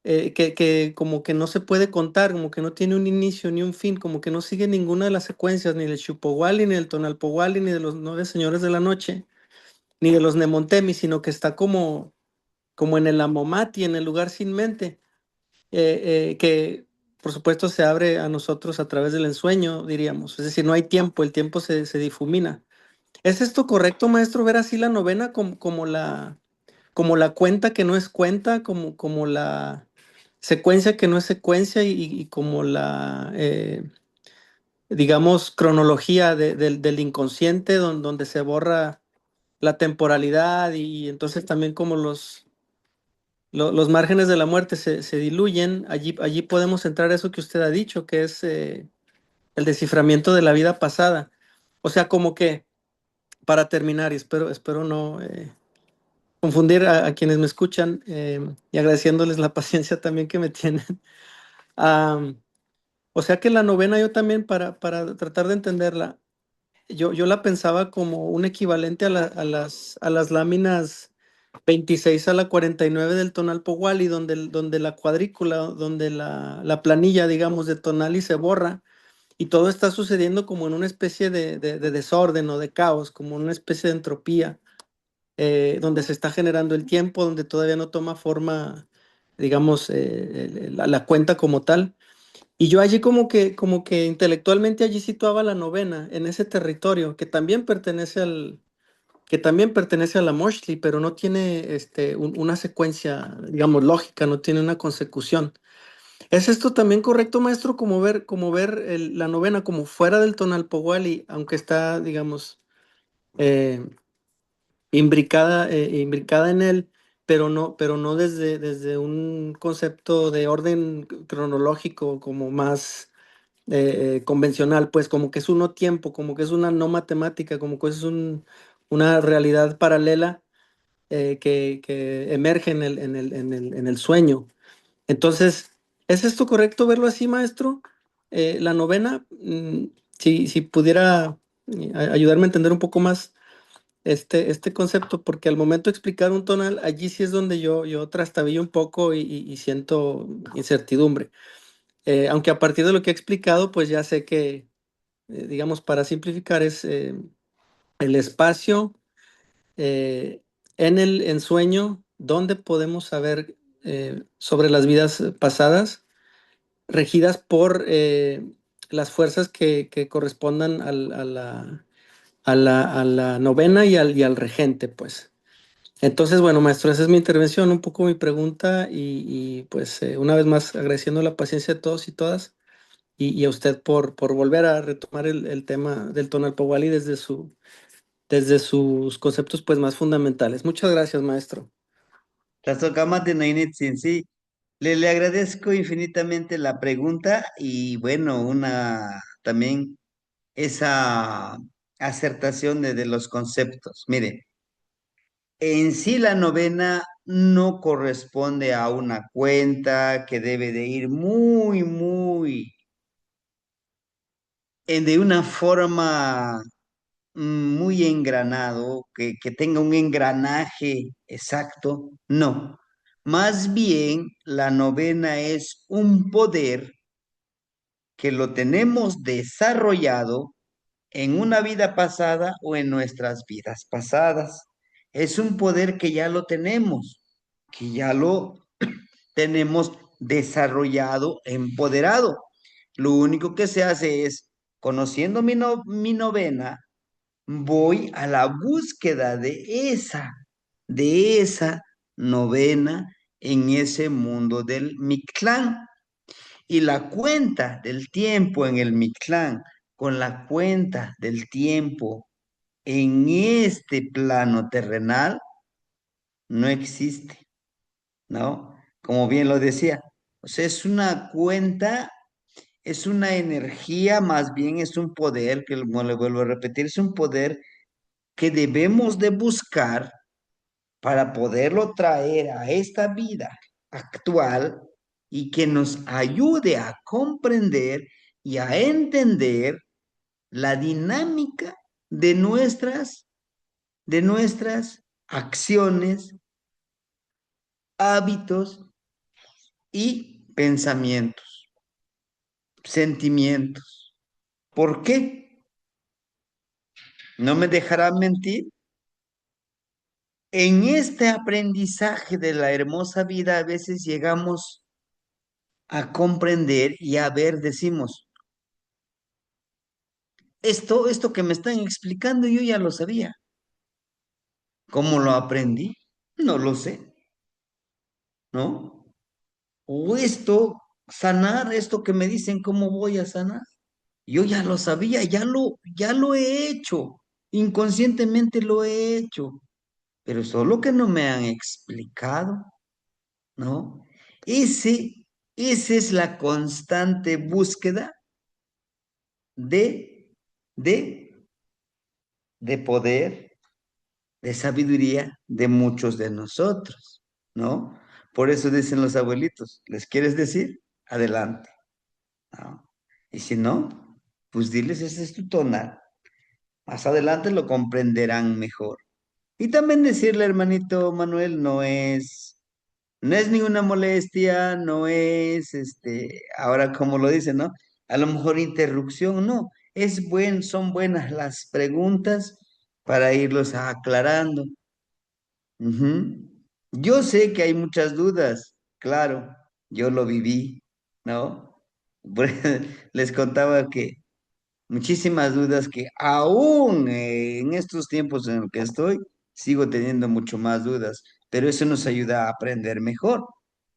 que como que no se puede contar, como que no tiene un inicio ni un fin, como que no sigue ninguna de las secuencias, ni del Shupowali, ni del Tonalpowali, ni de los 9 señores de la noche, ni de los Nemontemi, sino que está como en el Amomati, en el lugar sin mente, que por supuesto se abre a nosotros a través del ensueño, diríamos. Es decir, no hay tiempo, el tiempo se difumina. ¿Es esto correcto, maestro, ver así la novena como la cuenta que no es cuenta, como la secuencia que no es secuencia y como la, digamos, cronología del inconsciente donde se borra la temporalidad y entonces también como los márgenes de la muerte se diluyen, allí podemos entrar a eso que usted ha dicho, que es el desciframiento de la vida pasada. O sea, como que, para terminar, y espero no confundir a quienes me escuchan, y agradeciéndoles la paciencia también que me tienen. Am, o sea que la novena yo también para tratar de entenderla, yo la pensaba como un equivalente a las láminas 26 a la 49 del Tonalpowali, donde la cuadrícula, donde la planilla, digamos, de Tonali se borra y todo está sucediendo como en una especie de desorden o de caos, como una especie de entropía, donde se está generando el tiempo, donde todavía no toma forma, digamos, la cuenta como tal. Y yo allí como que intelectualmente allí situaba la novena en ese territorio que también pertenece a la Moshli, pero no tiene una secuencia, digamos, lógica, no tiene una consecución. ¿Es esto también correcto, maestro, como ver la novena como fuera del Tonalpowali, aunque está, digamos, eh, imbricada en él, pero no desde un concepto de orden cronológico como más convencional, pues como que es un no tiempo, como que es una no matemática, como que es una realidad paralela que emerge en el sueño? Entonces, ¿es esto correcto verlo así, maestro? La novena, si pudiera ayudarme a entender un poco más este concepto, porque al momento de explicar un tonal, allí sí es donde yo trastabillo un poco y siento incertidumbre. Aunque a partir de lo que he explicado, pues ya sé que, digamos, para simplificar, es el espacio en el ensueño donde podemos saber sobre las vidas pasadas regidas por las fuerzas que correspondan a la novena y al regente, pues. Entonces, bueno, maestro, esa es mi intervención, un poco mi pregunta y pues una vez más agradeciendo la paciencia de todos y todas y a usted por volver a retomar el tema del Tonalpohualli desde sus conceptos pues más fundamentales. Muchas gracias, maestro. Tlazohcamati noinitzin, sí. Le agradezco infinitamente la pregunta y bueno, también esa acertación de los conceptos. Mire, en sí la novena no corresponde a una cuenta que debe de ir de una forma muy engranado, que tenga un engranaje exacto. No. Más bien, la novena es un poder que lo tenemos desarrollado en una vida pasada o en nuestras vidas pasadas. Es un poder que ya lo tenemos, que ya lo tenemos desarrollado, empoderado. Lo único que se hace es, conociendo mi novena, voy a la búsqueda de esa novena en ese mundo del Mictlán. Y la cuenta del tiempo en el Mictlán con la cuenta del tiempo en este plano terrenal no existe, ¿no? Como bien lo decía. O sea, es una cuenta, es una energía, más bien es un poder, que como le vuelvo a repetir, es un poder que debemos de buscar para poderlo traer a esta vida actual y que nos ayude a comprender y a entender la dinámica de nuestras acciones, hábitos y pensamientos, sentimientos. ¿Por qué? ¿No me dejará mentir? En este aprendizaje de la hermosa vida a veces llegamos a comprender y a ver, decimos, esto que me están explicando yo ya lo sabía. ¿Cómo lo aprendí? No lo sé, ¿no? O sanar, esto que me dicen, ¿cómo voy a sanar? Yo ya lo sabía, ya lo he hecho, inconscientemente lo he hecho, pero solo que no me han explicado, ¿no? Ese, esa es la constante búsqueda de, de, de poder, de sabiduría de muchos de nosotros, ¿no? Por eso dicen los abuelitos, ¿les quieres decir? Adelante, ¿no? Y si no, pues diles, ese es tu tonal. Más adelante lo comprenderán mejor. Y también decirle, hermanito Manuel, no es ninguna molestia, no es, ahora como lo dicen, ¿no? A lo mejor interrupción, no. Son buenas las preguntas para irlos aclarando. Ujú. Yo sé que hay muchas dudas, claro, yo lo viví, ¿no? Les contaba que muchísimas dudas que aún en estos tiempos en los que estoy, sigo teniendo mucho más dudas, pero eso nos ayuda a aprender mejor,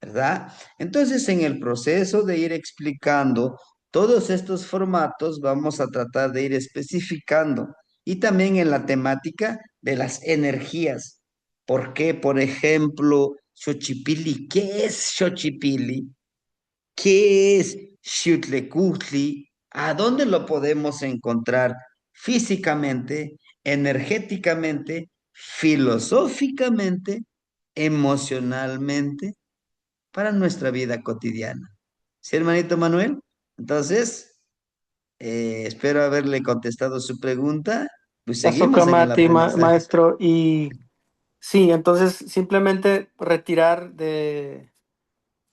¿verdad? Entonces, en el proceso de ir explicando todos estos formatos, vamos a tratar de ir especificando y también en la temática de las energías. ¿Por qué, por ejemplo, Xochipilli? ¿Qué es Xochipilli? ¿Qué es Xiutlecutli? ¿A dónde lo podemos encontrar físicamente, energéticamente, filosóficamente, emocionalmente para nuestra vida cotidiana? ¿Sí, hermanito Manuel? Entonces, espero haberle contestado su pregunta. Pues seguimos en el Tazocamati, aprendizaje. maestro. Y sí, entonces simplemente retirar de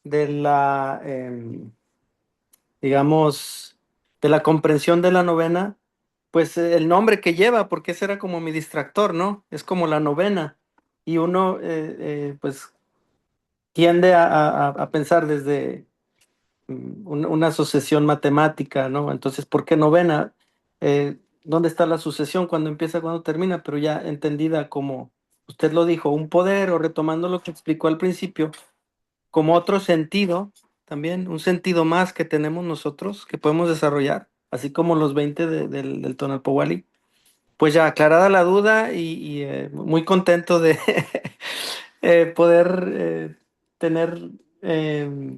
la, digamos, de la comprensión de la novena, pues el nombre que lleva, porque ese era como mi distractor, ¿no? Es como la novena. Y uno, pues, tiende a pensar una sucesión matemática, ¿no? Entonces, ¿por qué novena? ¿Dónde está la sucesión? ¿Cuándo empieza, cuándo termina? Pero ya entendida como usted lo dijo, un poder, o retomando lo que explicó al principio, como otro sentido, también un sentido más que tenemos nosotros, que podemos desarrollar, así como los 20 del Tonalpowali. Pues ya aclarada la duda y muy contento de poder tener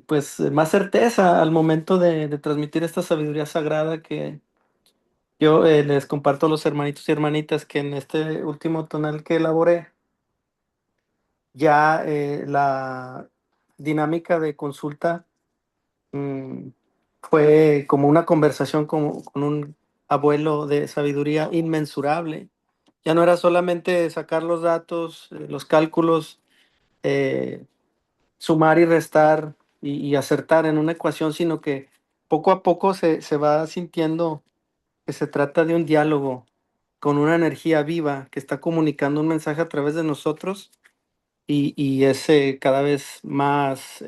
pues más certeza al momento de transmitir esta sabiduría sagrada que yo les comparto a los hermanitos y hermanitas, que en este último tonal que elaboré, ya la dinámica de consulta mm, fue como una conversación con un abuelo de sabiduría inmensurable. Ya no era solamente sacar los datos, los cálculos, eh, sumar y restar y acertar en una ecuación, sino que poco a poco se va sintiendo que se trata de un diálogo con una energía viva que está comunicando un mensaje a través de nosotros y es cada vez más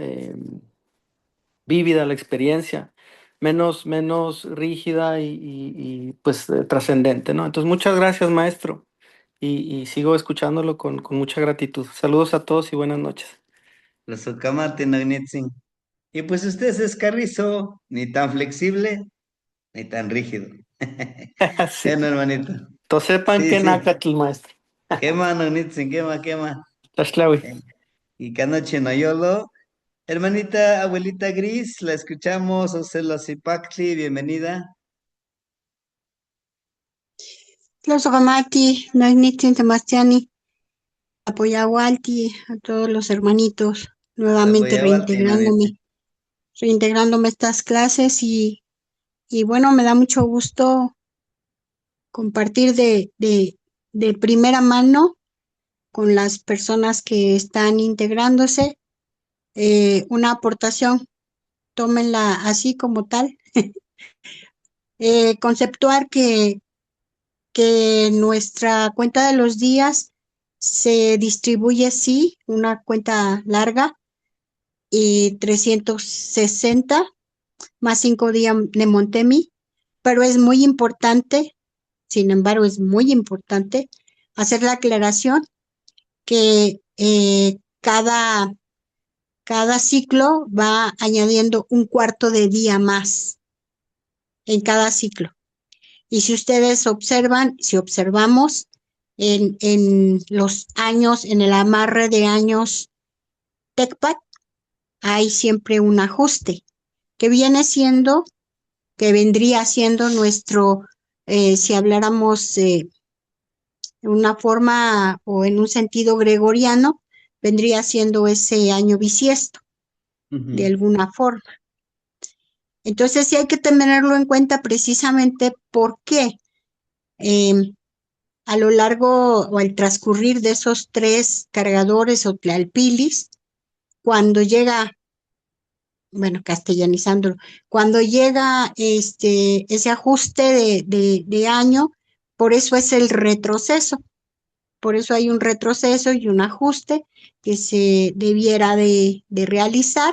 vívida la experiencia, menos rígida pues trascendente, ¿no? Entonces, muchas gracias, maestro, y sigo escuchándolo con mucha gratitud. Saludos a todos y buenas noches. Los Ucamate, Nognitzin. Y pues usted es carrizo, ni tan flexible, ni tan rígido. Sí. Bueno, hermanito. Entonces sepan Sí, que sí. Nácatl, maestro. Quema, Nognitzin, quema, quema. Tlaxtlahui. Y Canoche Noyolo. Hermanita, abuelita Gris, la escuchamos. Ocelo Zipactli, bienvenida. Los Gamati, Nagnitzin Sebastiani, Apoyahualti, a todos los hermanitos, nuevamente Apoyabati, hermanita. reintegrándome a estas clases y bueno, me da mucho gusto compartir de primera mano con las personas que están integrándose una aportación, tómenla así como tal, conceptuar que nuestra cuenta de los días se distribuye, sí, una cuenta larga, y 360 más 5 días de Montemi, pero es muy importante, sin embargo, es muy importante hacer la aclaración que cada ciclo va añadiendo un cuarto de día más en cada ciclo. Y si ustedes observan, si observamos en los años, en el amarre de años TECPAT, hay siempre un ajuste que vendría siendo nuestro, si habláramos en una forma o en un sentido gregoriano, vendría siendo ese año bisiesto, de alguna forma. Entonces sí hay que tenerlo en cuenta precisamente porque a lo largo o al transcurrir de esos 3 cargadores o tlalpilis, cuando llega, bueno, castellanizándolo, cuando llega ese ajuste de año, por eso es el retroceso, por eso hay un retroceso y un ajuste que se debiera de realizar,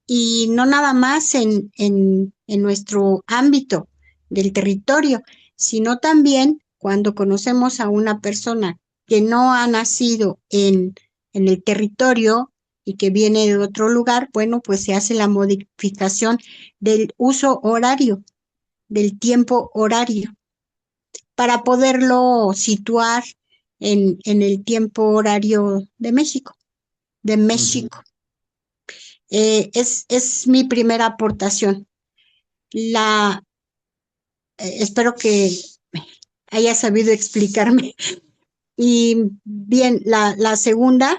y no nada más en nuestro ámbito del territorio, sino también cuando conocemos a una persona que no ha nacido en el territorio y que viene de otro lugar, bueno, pues se hace la modificación del uso horario, del tiempo horario, para poderlo situar en el tiempo horario de México, de México. Es mi primera aportación. Espero que haya sabido explicarme. Y bien, la segunda,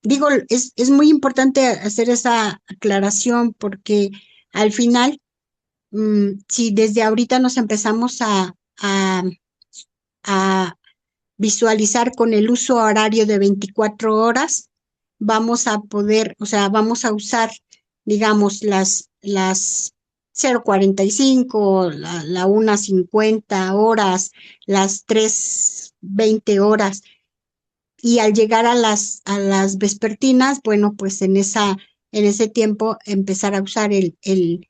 digo, es muy importante hacer esa aclaración porque al final, si desde ahorita nos empezamos a visualizar con el uso horario de 24 horas, vamos a poder, o sea, vamos a usar, digamos, las 0:45, la 1:50 horas, las 3:20 horas, y al llegar a las vespertinas, bueno, pues en esa en ese tiempo empezar a usar el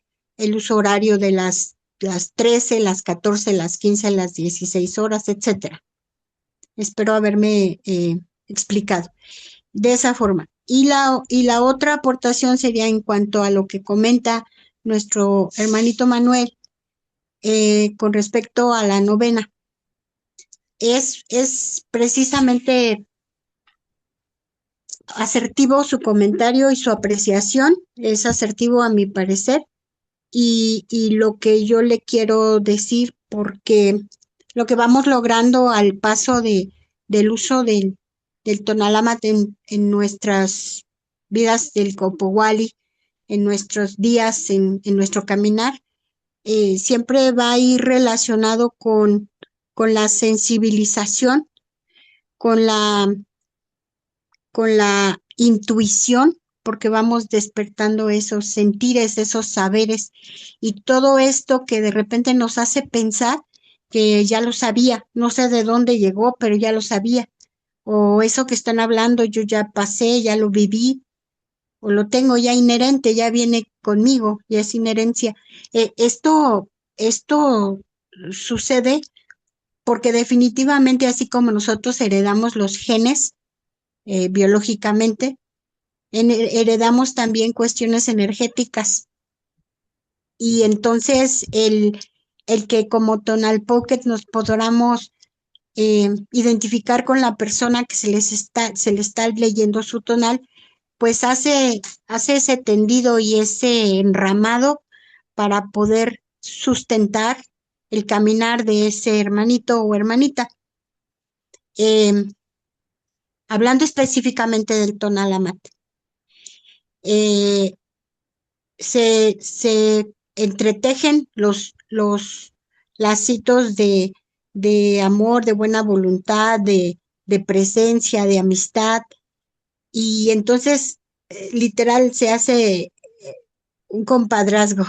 uso horario de las 13, las 14, las 15, las 16 horas, etcétera. Espero haberme explicado de esa forma. Y la otra aportación sería en cuanto a lo que comenta nuestro hermanito Manuel con respecto a la novena. Es precisamente asertivo su comentario y su apreciación, es asertivo a mi parecer, y lo que yo le quiero decir, porque lo que vamos logrando al paso del uso del Tonalamat en nuestras vidas del Copowali, en nuestros días, en nuestro caminar, siempre va a ir relacionado con la sensibilización, con la intuición, porque vamos despertando esos sentires, esos saberes y todo esto que de repente nos hace pensar que ya lo sabía, no sé de dónde llegó, pero ya lo sabía, o eso que están hablando yo ya pasé, ya lo viví, o lo tengo ya inherente, ya viene conmigo, ya es inherencia. Esto sucede porque definitivamente así como nosotros heredamos los genes biológicamente, heredamos también cuestiones energéticas. Y entonces el que como Tonal Pocket nos podamos identificar con la persona que se le está leyendo su tonal, pues hace ese tendido y ese enramado para poder sustentar el caminar de ese hermanito o hermanita. Hablando específicamente del Tonalamat, se entretejen los lacitos de amor, de buena voluntad, de presencia, de amistad, y entonces literal se hace un compadrazgo,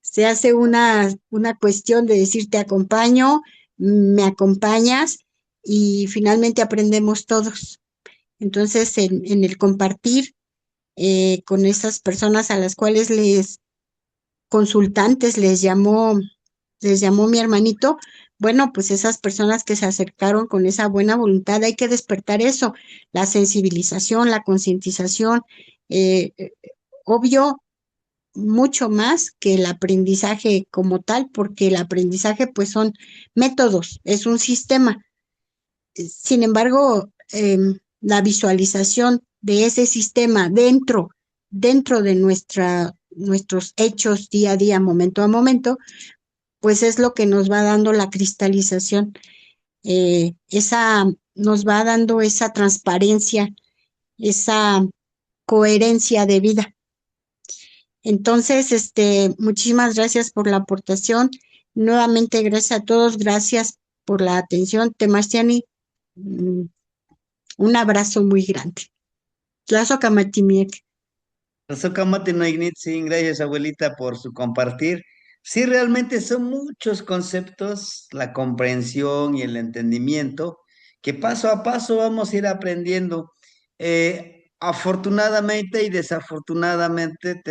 se hace una cuestión de decir te acompaño, me acompañas y finalmente aprendemos todos. Entonces en el compartir con esas personas a las cuales consultantes les llamó mi hermanito, bueno, pues esas personas que se acercaron con esa buena voluntad, hay que despertar eso, la sensibilización, la concientización, eh, obvio, mucho más que el aprendizaje como tal, porque el aprendizaje pues son métodos, es un sistema. Sin embargo, la visualización de ese sistema dentro de nuestros hechos día a día, momento a momento, pues es lo que nos va dando la cristalización, nos va dando esa transparencia, esa coherencia de vida. Entonces, muchísimas gracias por la aportación. Nuevamente, gracias a todos, gracias por la atención. Temastiani, un abrazo muy grande. Tlazocamatimiec. Azokamate no Ignitsin, gracias abuelita por su compartir. Sí, realmente son muchos conceptos, la comprensión y el entendimiento, que paso a paso vamos a ir aprendiendo. Afortunadamente y desafortunadamente,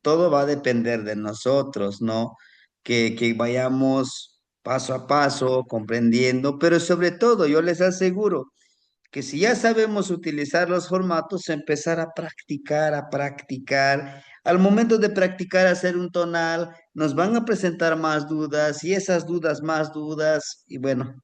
todo va a depender de nosotros, ¿no? Que vayamos paso a paso comprendiendo, pero sobre todo, yo les aseguro que si ya sabemos utilizar los formatos, empezar a practicar, a practicar. Al momento de practicar hacer un tonal, nos van a presentar más dudas y esas dudas más dudas, y bueno,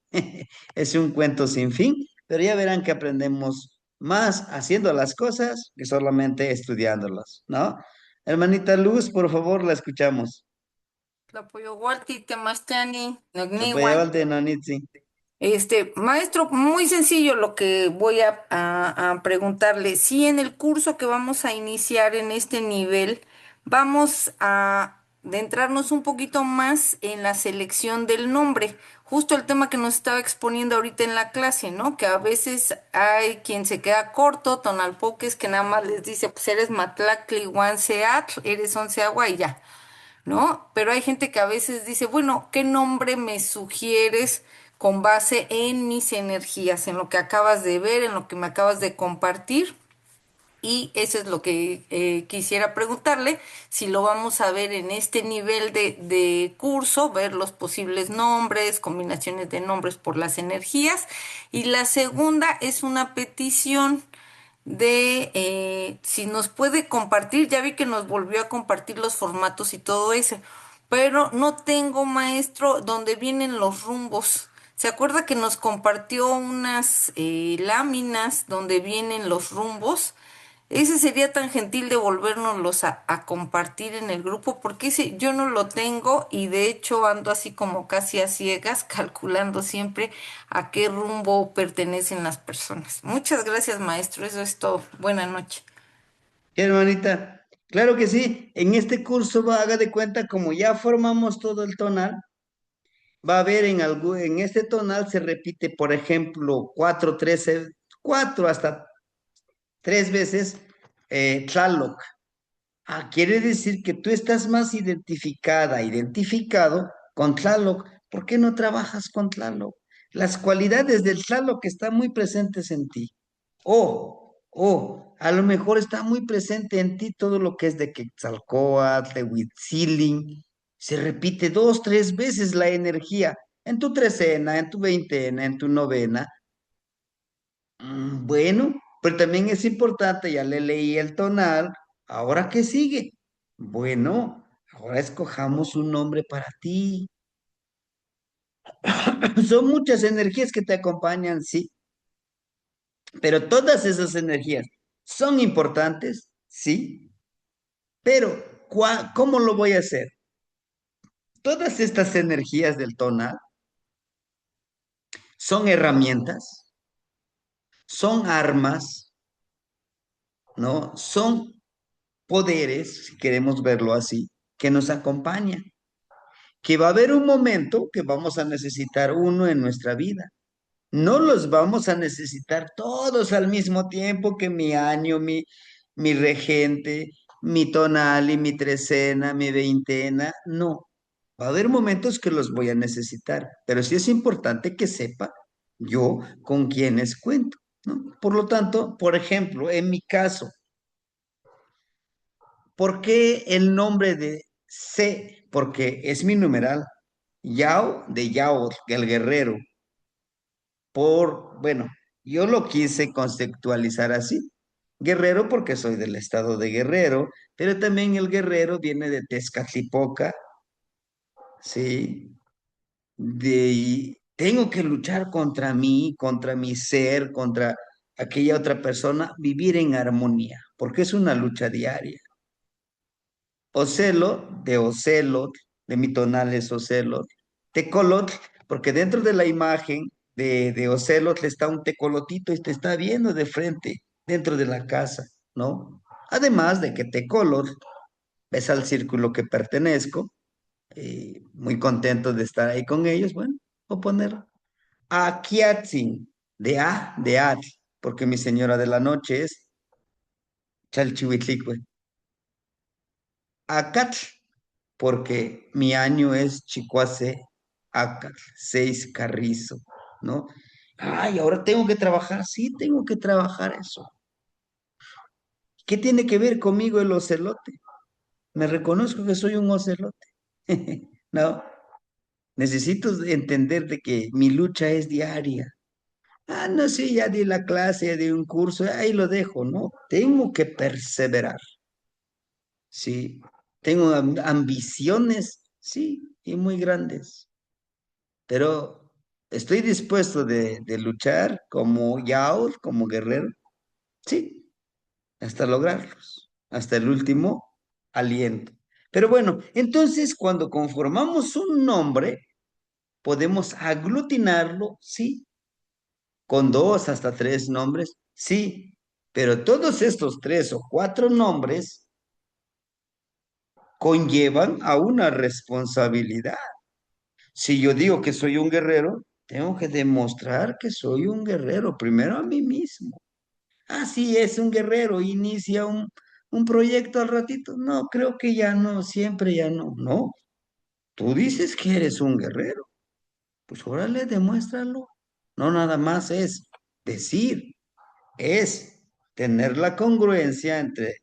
es un cuento sin fin, pero ya verán que aprendemos más haciendo las cosas que solamente estudiándolas, ¿no? Hermanita Luz, por favor, la escuchamos. Tlapoyowalti, Temastani, Nogniwan. Tlapoyavante, Nonitzi. Maestro, muy sencillo lo que voy a preguntarle. Si en el curso que vamos a iniciar en este nivel, vamos a adentrarnos un poquito más en la selección del nombre, justo el tema que nos estaba exponiendo ahorita en la clase, ¿no? Que a veces hay quien se queda corto, tonalpoques, que nada más les dice, pues eres Matlacli, Seat, eres Onceagua y ya. ¿No? Pero hay gente que a veces dice, bueno, ¿qué nombre me sugieres con base en mis energías, en lo que acabas de ver, en lo que me acabas de compartir? Y eso es lo que quisiera preguntarle, si lo vamos a ver en este nivel de curso, ver los posibles nombres, combinaciones de nombres por las energías. Y la segunda es una petición de si nos puede compartir, ya vi que nos volvió a compartir los formatos y todo eso, pero no tengo, maestro, donde vienen los rumbos. ¿Se acuerda que nos compartió unas láminas donde vienen los rumbos? Ese sería tan gentil de volvérnoslos a compartir en el grupo, porque ese yo no lo tengo y de hecho ando así como casi a ciegas, calculando siempre a qué rumbo pertenecen las personas. Muchas gracias, maestro. Eso es todo. Buenas noches. Hermanita, claro que sí. En este curso haga de cuenta, como ya formamos todo el tonal, va a haber en este tonal se repite, por ejemplo, 4, 13, 4 hasta 3 veces Tlaloc. Quiere decir que tú estás más identificado con Tlaloc. ¿Por qué no trabajas con Tlaloc? Las cualidades del Tlaloc están muy presentes en ti. A lo mejor está muy presente en ti todo lo que es de Quetzalcóatl, de Huitzilin. Se repite 2, 3 veces la energía en tu trecena, en tu veintena, en tu novena. Bueno, pero también es importante, ya le leí el tonal. ¿Ahora qué sigue? Bueno, ahora escojamos un nombre para ti. Son muchas energías que te acompañan, sí, pero todas esas energías son importantes, sí, pero ¿cómo lo voy a hacer? Todas estas energías del tonal son herramientas, son armas, ¿no? Son poderes, si queremos verlo así, que nos acompañan. Que va a haber un momento que vamos a necesitar uno en nuestra vida. No los vamos a necesitar todos al mismo tiempo que mi año, mi regente, mi tonal y mi trecena, mi veintena. No, va a haber momentos que los voy a necesitar, pero sí es importante que sepa yo con quiénes cuento, ¿no? Por lo tanto, por ejemplo, en mi caso, ¿por qué el nombre de C? Porque es mi numeral. Yao de Yao, el guerrero. Bueno, yo lo quise conceptualizar así. Guerrero porque soy del estado de Guerrero, pero también el guerrero viene de Tezcatlipoca, ¿sí? Tengo que luchar contra mí, contra mi ser, contra aquella otra persona, vivir en armonía, porque es una lucha diaria. Ocelot, de mi tonal es Ocelot. Tecolotl, porque dentro de la imagen de Ocelot está un tecolotito y te está viendo de frente dentro de la casa, ¿no? Además de que Tecolotl es al círculo que pertenezco, muy contento de estar ahí con ellos, bueno, voy a poner Akiatzin, de At, porque mi señora de la noche es Chalchihuitlicue. Acatl, porque mi año es Chicoase Acar, 6 Carrizo, ¿no? Ay, ahora tengo que trabajar, sí, tengo que trabajar eso. ¿Qué tiene que ver conmigo el ocelote? Me reconozco que soy un ocelote. No, necesito entender de que mi lucha es diaria. No sé, ya di la clase, ya di un curso, ahí lo dejo, ¿no? Tengo que perseverar, sí. Tengo ambiciones, sí, y muy grandes. Pero estoy dispuesto de luchar como Yao, como guerrero, sí, hasta lograrlos, hasta el último aliento. Pero bueno, entonces cuando conformamos un nombre, podemos aglutinarlo, sí, con 2 hasta 3 nombres, sí, pero todos estos 3 o 4 nombres conllevan a una responsabilidad. Si yo digo que soy un guerrero, tengo que demostrar que soy un guerrero, primero a mí mismo. Sí, es un guerrero, inicia un proyecto al ratito. No, creo que ya no, siempre ya no. No, tú dices que eres un guerrero, pues órale, demuéstralo. No nada más es decir, es. tener la congruencia entre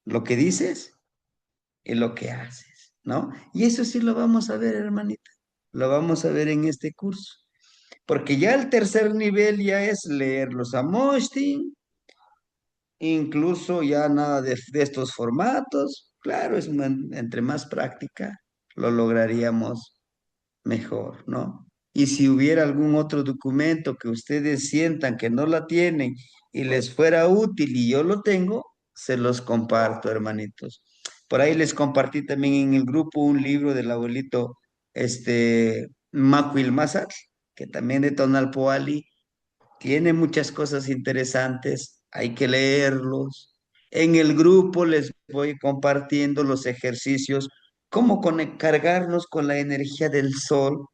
lo que dices y lo que haces, ¿no? Y eso sí lo vamos a ver, hermanita. Lo vamos a ver en este curso. Porque ya el tercer nivel ya es leer los Amoshtin, incluso ya nada de estos formatos. Claro, entre más práctica lo lograríamos mejor, ¿no? Y si hubiera algún otro documento que ustedes sientan que no la tienen y les fuera útil y yo lo tengo, se los comparto, hermanitos. Por ahí les compartí también en el grupo un libro del abuelito, Macuil Mazat, que también de Tonalpoali, tiene muchas cosas interesantes, hay que leerlos. En el grupo les voy compartiendo los ejercicios, cómo cargarnos con la energía del sol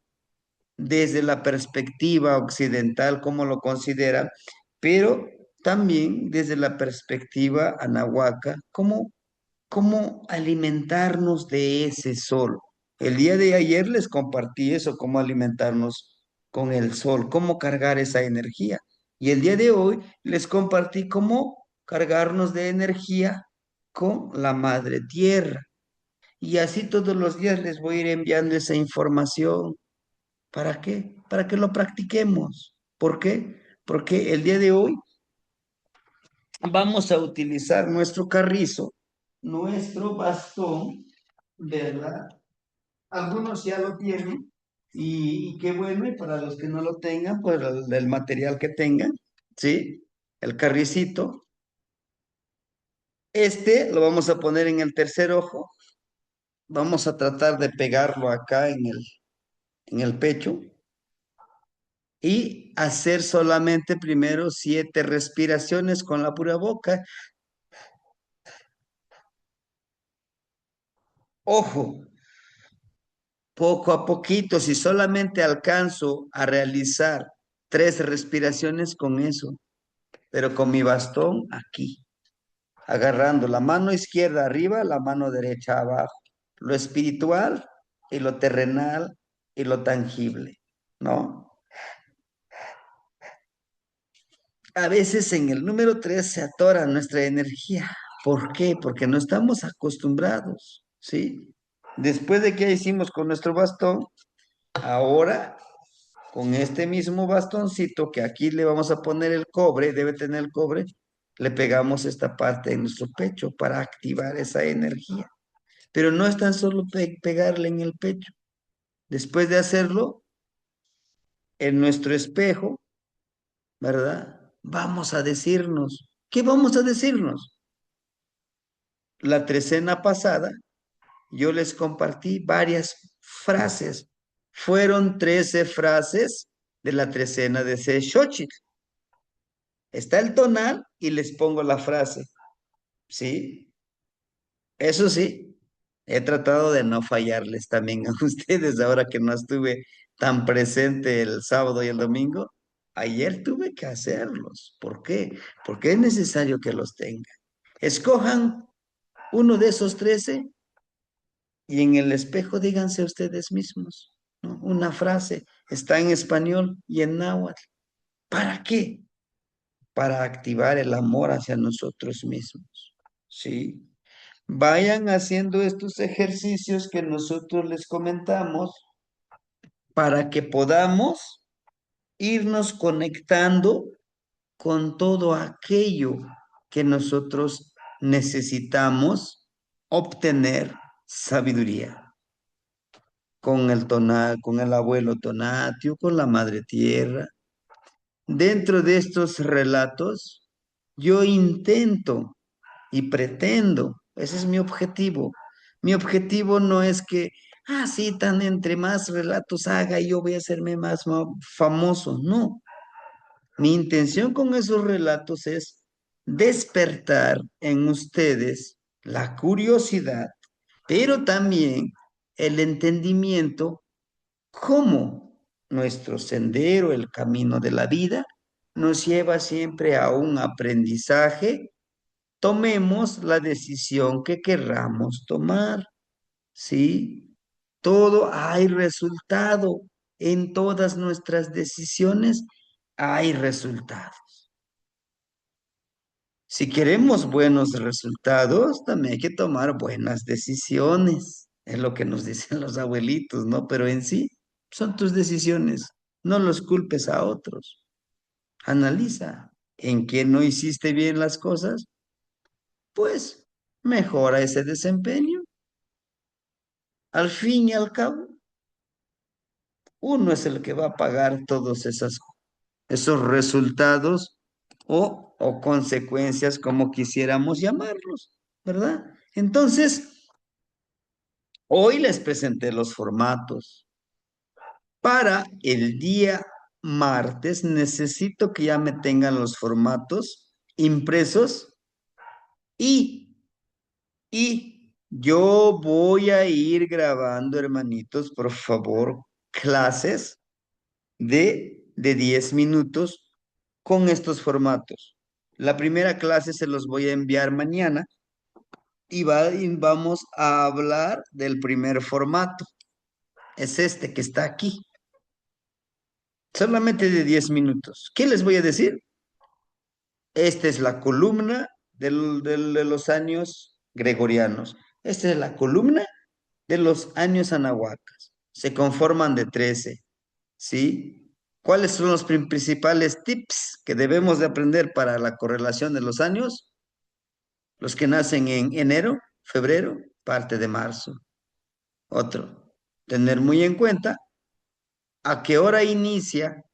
desde la perspectiva occidental, cómo lo consideran, pero también desde la perspectiva anahuaca, cómo alimentarnos de ese sol. El día de ayer les compartí eso, cómo alimentarnos con el sol, cómo cargar esa energía. Y el día de hoy les compartí cómo cargarnos de energía con la madre tierra. Y así todos los días les voy a ir enviando esa información. ¿Para qué? Para que lo practiquemos. ¿Por qué? Porque el día de hoy vamos a utilizar nuestro carrizo, nuestro bastón, ¿verdad? Algunos ya lo tienen y qué bueno, y para los que no lo tengan, pues el material que tengan, ¿sí? El carricito. Lo vamos a poner en el tercer ojo. Vamos a tratar de pegarlo acá en el pecho y hacer solamente primero 7 respiraciones con la pura boca. Ojo, poco a poquito, si solamente alcanzo a realizar 3 respiraciones con eso, pero con mi bastón aquí, agarrando la mano izquierda arriba, la mano derecha abajo, lo espiritual y lo terrenal y lo tangible, ¿no? A veces en el número 3 se atora nuestra energía. ¿Por qué? Porque no estamos acostumbrados, ¿sí? Después de que ya hicimos con nuestro bastón, ahora con este mismo bastoncito que aquí le vamos a poner el cobre, debe tener el cobre, le pegamos esta parte en nuestro pecho para activar esa energía. Pero no es tan solo pegarle en el pecho. Después de hacerlo, en nuestro espejo, ¿verdad? Vamos a decirnos, ¿qué vamos a decirnos? La trecena pasada, yo les compartí varias frases. Fueron 13 frases de la trecena de Xochitl. Está el tonal y les pongo la frase, ¿sí? Eso sí, he tratado de no fallarles también a ustedes ahora que no estuve tan presente el sábado y el domingo. Ayer tuve que hacerlos. ¿Por qué? Porque es necesario que los tengan. Escojan uno de esos 13 y en el espejo díganse ustedes mismos, ¿no? Una frase está en español y en náhuatl. ¿Para qué? Para activar el amor hacia nosotros mismos, ¿sí? Vayan haciendo estos ejercicios que nosotros les comentamos para que podamos irnos conectando con todo aquello que nosotros necesitamos obtener sabiduría. Con el tonal, con el abuelo Tonatio, con la madre tierra. Dentro de estos relatos, yo intento y pretendo, ese es mi objetivo. Mi objetivo no es que, sí, tan entre más relatos haga, yo voy a hacerme más famoso. No, mi intención con esos relatos es despertar en ustedes la curiosidad, pero también el entendimiento cómo nuestro sendero, el camino de la vida, nos lleva siempre a un aprendizaje. Tomemos la decisión que querramos tomar, ¿sí? Todo hay resultado. En todas nuestras decisiones hay resultado. Si queremos buenos resultados, también hay que tomar buenas decisiones. Es lo que nos dicen los abuelitos, ¿no? Pero en sí, son tus decisiones. No los culpes a otros. Analiza en qué no hiciste bien las cosas, pues mejora ese desempeño. Al fin y al cabo, uno es el que va a pagar todos esos resultados o consecuencias, como quisiéramos llamarlos, ¿verdad? Entonces, hoy les presenté los formatos. Para el día martes necesito que ya me tengan los formatos impresos y, y yo voy a ir grabando, hermanitos, por favor, clases de 10 minutos con estos formatos. La primera clase se los voy a enviar mañana y vamos a hablar del primer formato. Es este que está aquí. Solamente de 10 minutos. ¿Qué les voy a decir? Esta es la columna de los años gregorianos. Esta es la columna de los años anahuacas. Se conforman de 13. ¿Sí? ¿Cuáles son los principales tips que debemos de aprender para la correlación de los años? Los que nacen en enero, febrero, parte de marzo. Otro, tener muy en cuenta a qué hora inicia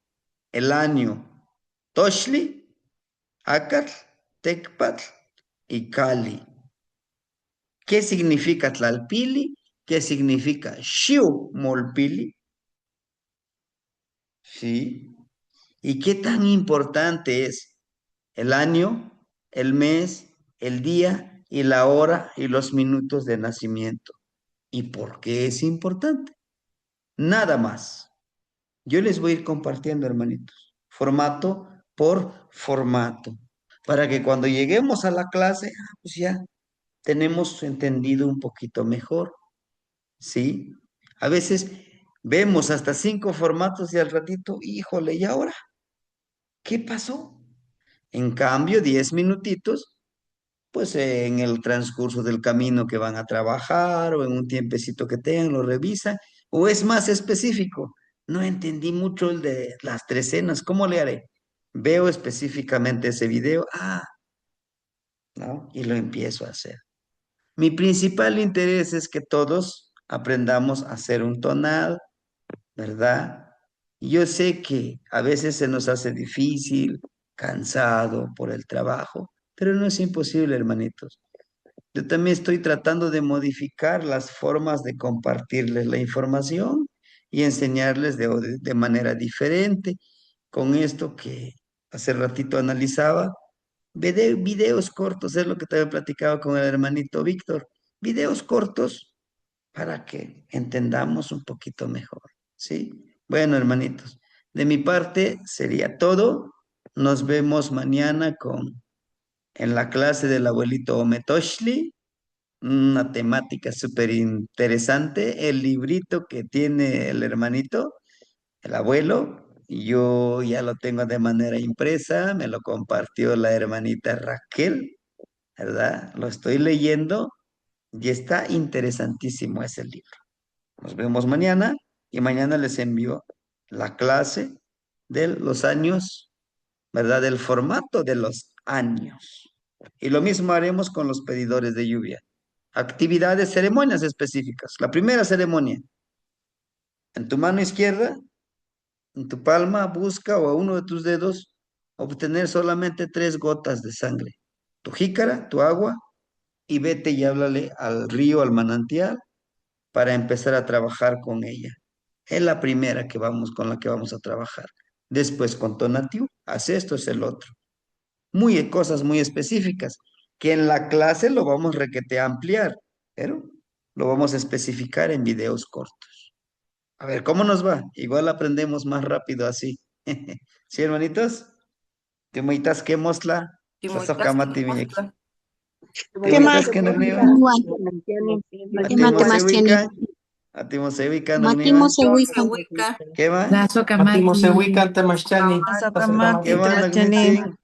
el año Toshli, Akatl, Tecpatl y Cali. ¿Qué significa Tlalpili? ¿Qué significa Xiu Molpili? ¿Sí? ¿Y qué tan importante es el año, el mes, el día y la hora y los minutos de nacimiento? ¿Y por qué es importante? Nada más. Yo les voy a ir compartiendo, hermanitos, formato por formato, para que cuando lleguemos a la clase, pues ya tenemos entendido un poquito mejor, ¿sí? A veces vemos hasta 5 formatos y al ratito, híjole, ¿y ahora qué pasó? En cambio, 10 minutitos, pues en el transcurso del camino que van a trabajar o en un tiempecito que tengan, lo revisan, o es más específico. No entendí mucho el de las trecenas, ¿cómo le haré? Veo específicamente ese video, ¿no? Y lo empiezo a hacer. Mi principal interés es que todos aprendamos a hacer un tonal, ¿verdad? Y yo sé que a veces se nos hace difícil, cansado por el trabajo, pero no es imposible, hermanitos. Yo también estoy tratando de modificar las formas de compartirles la información y enseñarles de manera diferente con esto que hace ratito analizaba. Videos cortos, es lo que también platicaba con el hermanito Víctor. Videos cortos para que entendamos un poquito mejor, ¿sí? Bueno, hermanitos, de mi parte sería todo. Nos vemos mañana en la clase del abuelito Ometoshli, una temática súper interesante, el librito que tiene el hermanito, el abuelo, y yo ya lo tengo de manera impresa, me lo compartió la hermanita Raquel, ¿verdad? Lo estoy leyendo y está interesantísimo ese libro. Nos vemos mañana y mañana les envío la clase de los años, ¿verdad? Del formato de los años. Y lo mismo haremos con los pedidores de lluvia. Actividades, ceremonias específicas. La primera ceremonia, en tu mano izquierda, en tu palma, busca o a uno de tus dedos obtener solamente 3 gotas de sangre. Tu jícara, tu agua, y vete y háblale al río, al manantial, para empezar a trabajar con ella. Es la primera con la que vamos a trabajar. Después con Tonatiuh, haz esto, es el otro. Cosas muy específicas, que en la clase lo vamos requete a ampliar, pero lo vamos a especificar en videos cortos. A ver, ¿cómo nos va? Igual aprendemos más rápido así. ¿Sí, hermanitos? Timoitas que mosla, sasokamati miñeki. ¿Qué más? Timoitas que no río. Igual. ¿Qué más tiene? Atimo sewikan, Matimo se ubican. Sehuica. ¿Qué más? Matimo se ubican, Temachani. ¿Qué más? Nagnitzin?